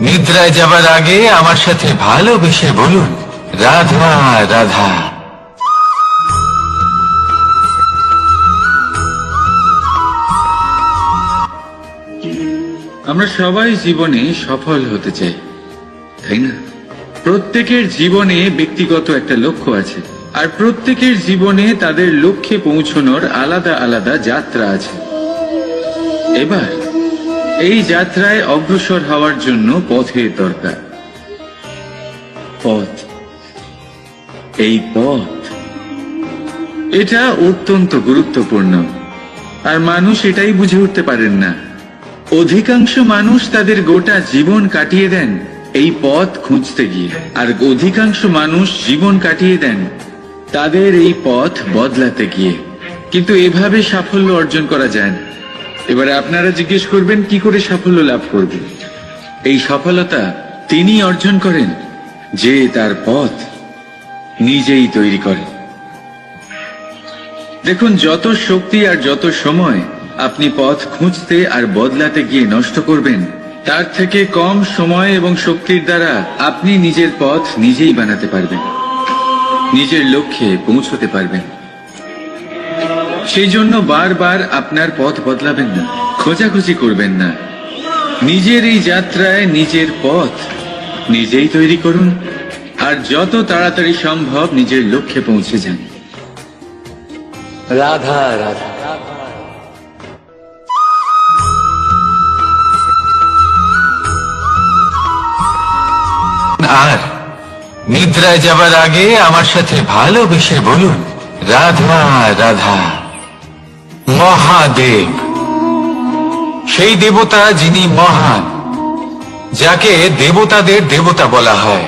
নিদ্রায় যাবার আগে আমার সাথে ভালোবেসে বলুন, রাধা রাধা। আমরা সবাই জীবনে সফল হতে চাই, তাই না? প্রত্যেকের জীবনে ব্যক্তিগত একটা লক্ষ্য আছে, আর প্রত্যেকের জীবনে তাদের লক্ষ্যে পৌঁছানোর আলাদা আলাদা যাত্রা আছে। এবার এই যাত্রায় অগ্রসর হওয়ার জন্য পথের দরকার। পথ, এই পথ, এটা অত্যন্ত গুরুত্বপূর্ণ, আর মানুষ এটাই বুঝে উঠতে পারেন না। অধিকাংশ মানুষ তাদের গোটা জীবন কাটিয়ে দেন এই পথ খুঁজতে গিয়ে, আর অধিকাংশ মানুষ জীবন কাটিয়ে দেন তাদের এই পথ বদলাতে গিয়ে। কিন্তু এভাবে সাফল্য অর্জন করা যায় না। এবারে আপনারা জিজ্ঞেস করবেন, কি করে সাফল্য লাভ করবে? এই সফলতা তিনি অর্জন করেন যে তার পথ নিজেই তৈরি করেন। দেখুন, যত শক্তি আর যত সময় আপনি পথ খুঁজতে আর বদলাতে গিয়ে নষ্ট করবেন, তার থেকে কম সময় এবং শক্তির দ্বারা আপনি নিজের পথ নিজেই বানাতে পারবেন, নিজের লক্ষ্যে পৌঁছতে পারবেন। সেই জন্য বারবার আপনার পথ বদলাবেন না, খোঁজাখুঁজি করবেন না। নিজের এই যাত্রায় নিজের পথ নিজেই তৈরি করুন, আর যত তাড়াতাড়ি সম্ভব নিজের লক্ষ্যে পৌঁছে যান। রাধা রাধা। আর নিদ্রায় যাবার আগে আমার সাথে ভালোবেসে বলুন, রাধা রাধা। মহাদেব, সেই দেবতা যিনি মহান, যাকে দেবতাদের দেবতা বলা হয়,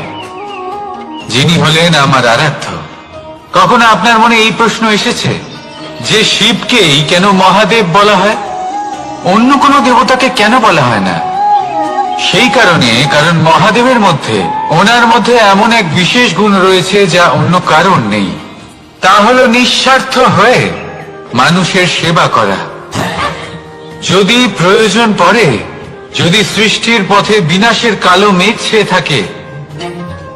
যিনি হলেন আমার আরাধ্য। কখনো আপনার মনে এই প্রশ্ন এসেছে যে শিবকেই কেন মহাদেব বলা হয়, অন্য কোনো দেবতাকে কেন বলা হয় না? সেই কারণে, কারণ মহাদেবের মধ্যে, ওনার মধ্যে এমন এক বিশেষ গুণ রয়েছে যা অন্য কারণ নেই। তা হলো নিঃস্বার্থ হয়ে মানুষের সেবা করা। যদি প্রয়োজন পড়ে যদি সৃষ্টির পথে বিনাশের কালো মেঘ ছেয়ে থাকে,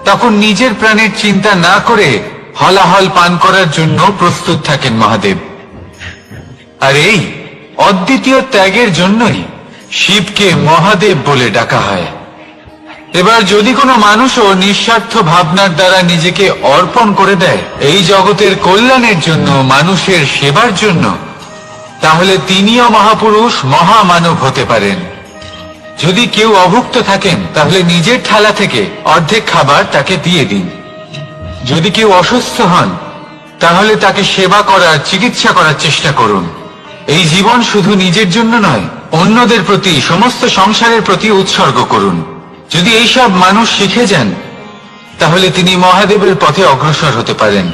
তখন নিজের প্রাণের চিন্তা না করে হলাহল পান করার জন্য প্রস্তুত থাকেন মহাদেব। আর এই অদ্বিতীয় ত্যাগের জন্যই শিবকে মহাদেব বলে ডাকা হয়। এবার যদি কোনো মানুষও নিঃস্বার্থ ভাবনার দ্বারা নিজেকে অর্পণ করে দেয় এই জগতের কল্যাণের জন্য, মানুষের সেবার জন্য, তাহলে তিনিও মহাপুরুষ, মহামানব হতে পারেন। যদি কেউ অভুক্ত থাকেন তাহলে নিজের থালা থেকে অর্ধেক খাবার তাকে দিয়ে দিন। যদি কেউ অসুস্থ হন তাহলে তাকে সেবা করার, চিকিৎসা করার চেষ্টা করুন। এই জীবন শুধু নিজের জন্য নয়, অন্যদের প্রতি, সমস্ত সংসারের প্রতি উৎসর্গ করুন। যদি এইসব মানুষ শিখে যান তাহলে তিনি মহাদেবের পথে অগ্রসর হতে পারেন।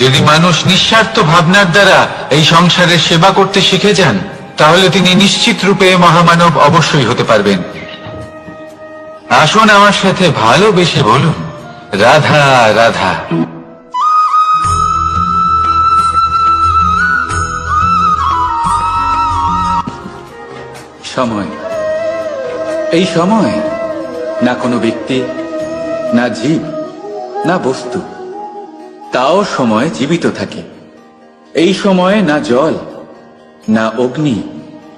যদি মানুষ নিঃস্বার্থ ভাবনার দ্বারা এই সংসারের সেবা করতে শিখে যান তাহলে তিনি নিশ্চিত রূপে মহামানব অবশ্যই হতে পারবেন। আসুন আমার সাথে ভালোবেসে বলুন, রাধা রাধা। সময়, এই সময় না কোনো ব্যক্তি, না জীব, না বস্তু, তাও সময় জীবিত থাকে। এই সময়ে না জল, না অগ্নি,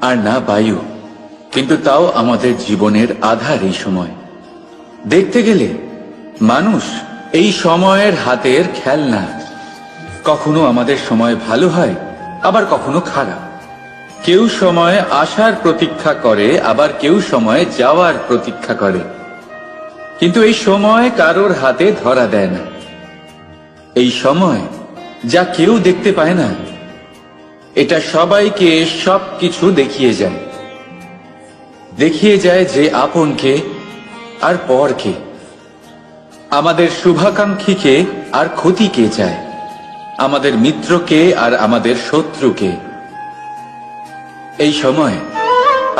আর না বায়ু, কিন্তু তাও আমাদের জীবনের আধার। এই সময় দেখতে গেলে মানুষ এই সময়ের হাতের খেলনা। কখনো আমাদের সময় ভালো হয়, আবার কখনো খারাপ। কেউ সময় আসার প্রতীক্ষা করে, আবার কেউ সময় যাওয়ার প্রতীক্ষা করে, কিন্তু এই সময় কারোর হাতে ধরা দেয় না। এই সময় যা কেউ দেখতে পায় না, এটা সবাইকে সবকিছু দেখিয়ে যায়। দেখিয়ে যায় যে আপনকে আর পরকে, আমাদের শুভাকাঙ্ক্ষীকে আর ক্ষতিকে চায়, আমাদের মিত্রকে আর আমাদের শত্রুকে। এই সময়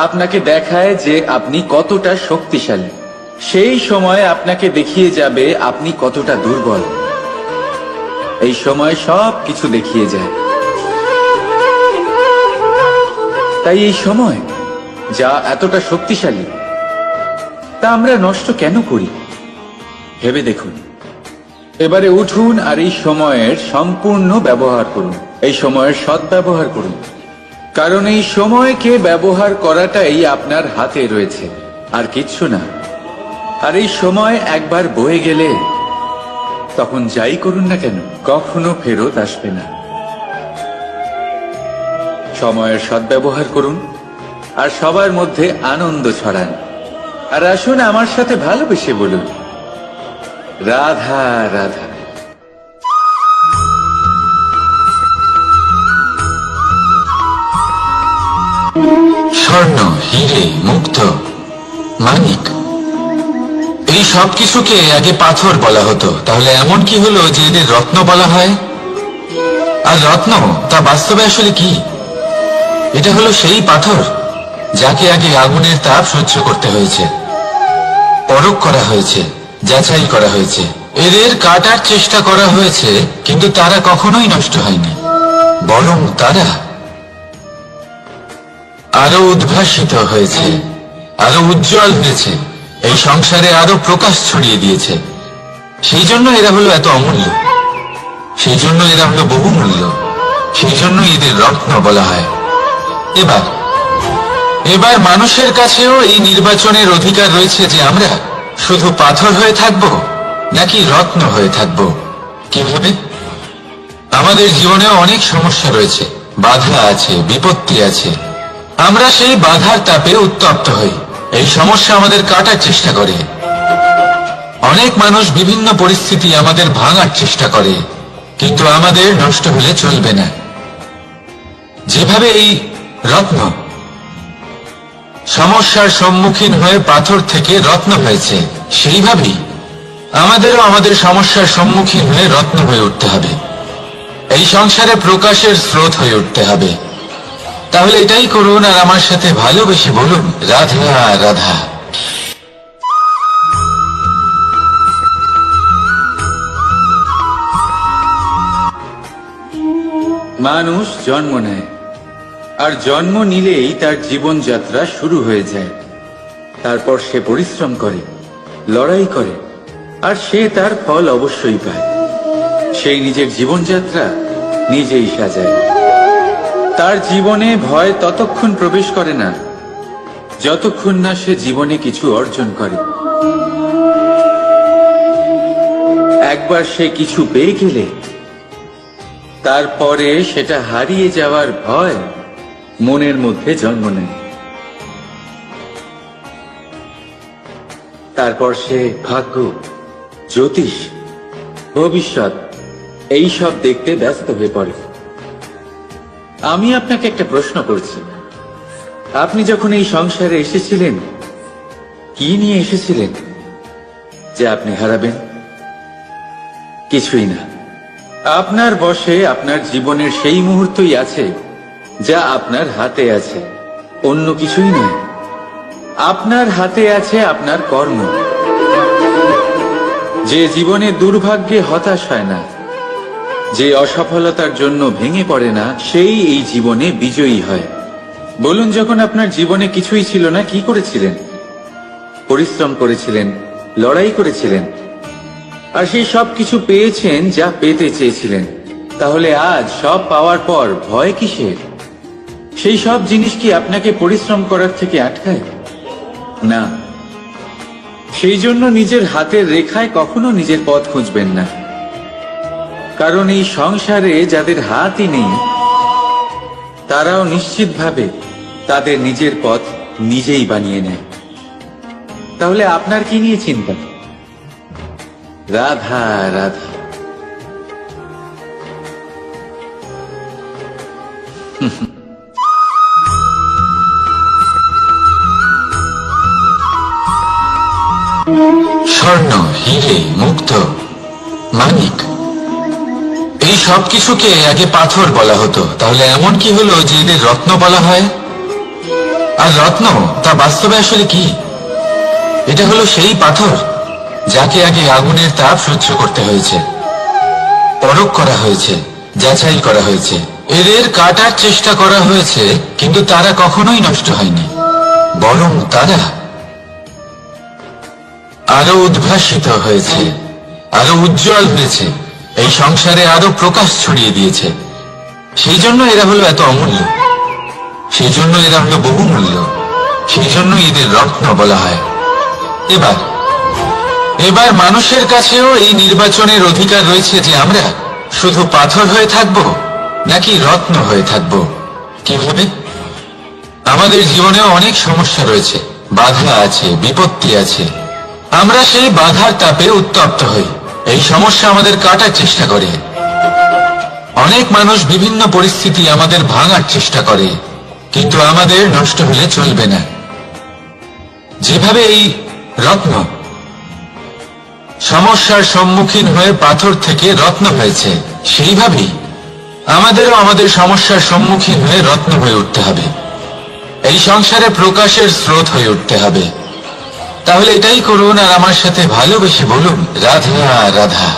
আপনাকে দেখায় যে আপনি কতটা শক্তিশালী, সেই সময় আপনাকে দেখিয়ে যাবে আপনি কতটা দুর্বল। এই সময় সব কিছু দেখিয়ে যায়। তাই এই সময় যা এতটা শক্তিশালী, তা আমরা নষ্ট কেন করি? ভেবে দেখুন। এবারে উঠুন আর এই সময়ের সম্পূর্ণ ব্যবহার করুন, এই সময়ের সদ্ব্যবহার করুন। কারণ এই সময়কে ব্যবহার করাটাই আপনার হাতে রয়েছে, আর কিচ্ছু না। আর এই সময় একবার বয়ে গেলে তখন যাই করুন না কেন, কখনো ফেরত আসবে না। সময়ের সদ্ব্যবহার করুন আর সবার মধ্যে আনন্দ ছড়ান। আর আসুন আমার সাথে ভালোবেসে বলুন, রাধা রাধা। স্বর্ণ, হিরে, মুক্ত, মানিক, এই সব কিছুকে আগে পাথর বলা হতো। তাহলে এমন কি হলো যে এদের রত্ন বলা হয়? আর রত্ন তা বাস্তবে আসলে কি? এটা হলো সেই পাথর যাকে আগে আগুনের তাপ সহ্য করতে হয়েছে, পরখ করা হয়েছে, যাচাই করা হয়েছে, এদের কাটার চেষ্টা করা হয়েছে, কিন্তু তারা কখনোই নষ্ট হয়নি, বরং তারা আরো উদ্ভাসিত হয়েছে, আরো উজ্জ্বল হয়েছে, এই সংসারে আরো প্রকাশ ছড়িয়ে দিয়েছে। সেই জন্য এরা হলো এত অমূল্য, সেই জন্য এরা হলো বহুমূল্য, সেই জন্য এদের রত্ন বলা হয়। এবার মানুষের কাছেও এই নির্বাচনের অধিকার রয়েছে যে আমরা শুধু পাথর হয়ে থাকব নাকি রত্ন হয়ে থাকব। কিভাবে? আমাদের জীবনেও অনেক সমস্যা রয়েছে, বাধা আছে, বিপত্তি আছে। আমরা সেই বাধার তাপে উত্তপ্ত হই, এই সমস্যা আমাদের কাটার চেষ্টা করে। অনেক মানুষ বিভিন্ন পরিস্থিতি আমাদের ভাঙার চেষ্টা করে, কিন্তু আমাদের নষ্ট হলে চলবে না। যেভাবে এই রত্ন সমস্যার সম্মুখীন হয়ে পাথর থেকে রত্ন হয়েছে, সেইভাবেই আমাদেরও আমাদের সমস্যার সম্মুখীন হয়ে রত্ন হয়ে উঠতে হবে, এই সংসারে প্রকাশের স্রোত হয়ে উঠতে হবে। তাহলে এটাই করুন আর আমার সাথে ভালোবেসে বলুন, রাধা রাধা। মানুষ জন্ম নেয় আর জন্ম নিলেই তার জীবনযাত্রা শুরু হয়ে যায়। তারপর সে পরিশ্রম করে, লড়াই করে, আর সে তার ফল অবশ্যই পায়। সেই নিজের জীবনযাত্রা নিজেই সাজায়। তার জীবনে ভয় ততক্ষণ প্রবেশ করে না যতক্ষণ না সে জীবনে কিছু অর্জন করে। একবার সে কিছু পেয়ে গেলে তারপরে সেটা হারিয়ে যাওয়ার ভয় মনের মধ্যে জন্ম নেয়। তারপর সে ভাগ্য, জ্যোতিষ, ভবিষ্যৎ এইসব দেখতে ব্যস্ত হয়ে পড়ে। আমি আপনাকে একটা প্রশ্ন করছি, আপনি যখন এই সংসারে এসেছিলেন কি নিয়ে এসেছিলেন যে আপনি হারাবেন? কিছুই না। আপনার বশে আপনার জীবনের সেই মুহূর্তই আছে যা আপনার হাতে আছে, অন্য কিছুই নেই। আপনার হাতে আছে আপনার কর্ম। যে জীবনে দুর্ভাগ্যে হতাশ হয় না, যে অসফলতার জন্য ভেঙে পড়ে না, সেই এই জীবনে বিজয়ী হয়। বলুন, যখন আপনার জীবনে কিছুই ছিল না কি করেছিলেন? পরিশ্রম করেছিলেন, লড়াই করেছিলেন, আর সেই সব কিছু পেয়েছেন যা পেতে চেয়েছিলেন। তাহলে আজ সব পাওয়ার পর ভয় কিসের? সেই সব জিনিস কি আপনাকে পরিশ্রম করার থেকে আটকায়? না। সেই জন্য নিজের হাতের রেখায় কখনো নিজের পথ খুঁজবেন না, কারণ এই সংসারে যাদের হাতই নেই তারাও নিশ্চিতভাবে তাদের নিজের পথ নিজেই বানিয়ে নেয়। তাহলে আপনার কি নিয়ে চিন্তা? রাধা রাধা। স্বর্ণ, হিরে, মুক্ত, মানিক, এই সব কিছুকে আগে পাথর বলা হতো। তাহলে এমন কি হলো যে এদের রত্ন বলা হয়? আর রত্ন তা বাস্তবে আসলে কি? এটা হলো সেই পাথর যাকে আগে আগুনের তাপ সহ্য করতে হয়েছে, পরখ করা হয়েছে, যাচাই করা হয়েছে, এদের কাটার চেষ্টা করা হয়েছে, কিন্তু তারা কখনোই নষ্ট হয়নি, বরং তারা আরো উদ্ভাসিত হয়েছে, আরো উজ্জ্বল হয়েছে, এই সংসারে আরো প্রকাশ ছড়িয়ে দিয়েছে। সেই জন্য এরা হলো এত অমূল্য, সেই জন্য এরা হলো বহুমূল্য, সেই জন্য এদের রত্ন বলা হয়। এবার মানুষের কাছেও এই নির্বাচনের অধিকার রয়েছে যে আমরা শুধু পাথর হয়ে থাকব নাকি রত্ন হয়ে থাকব। কিভাবে? আমাদের জীবনেও অনেক সমস্যা রয়েছে, বাধা আছে, বিপত্তি আছে। আমরা সেই বাধার তাপে উত্তপ্ত হই, এই সমস্যা আমাদের কাটার চেষ্টা করে। অনেক মানুষ বিভিন্ন পরিস্থিতি আমাদের ভাঙার চেষ্টা করে, কিন্তু আমাদের নষ্ট হলে চলবে না। যেভাবে এই রত্ন সমস্যার সম্মুখীন হয়ে পাথর থেকে রত্ন হয়েছে, সেইভাবেই আমাদেরও আমাদের সমস্যার সম্মুখীন হয়ে রত্ন হয়ে উঠতে হবে, এই সংসারে প্রকাশের স্রোত হয়ে উঠতে হবে। তাহলে এটাই করুন আর আমার সাথে ভালোবেসে বলুন, রাধা রাধা।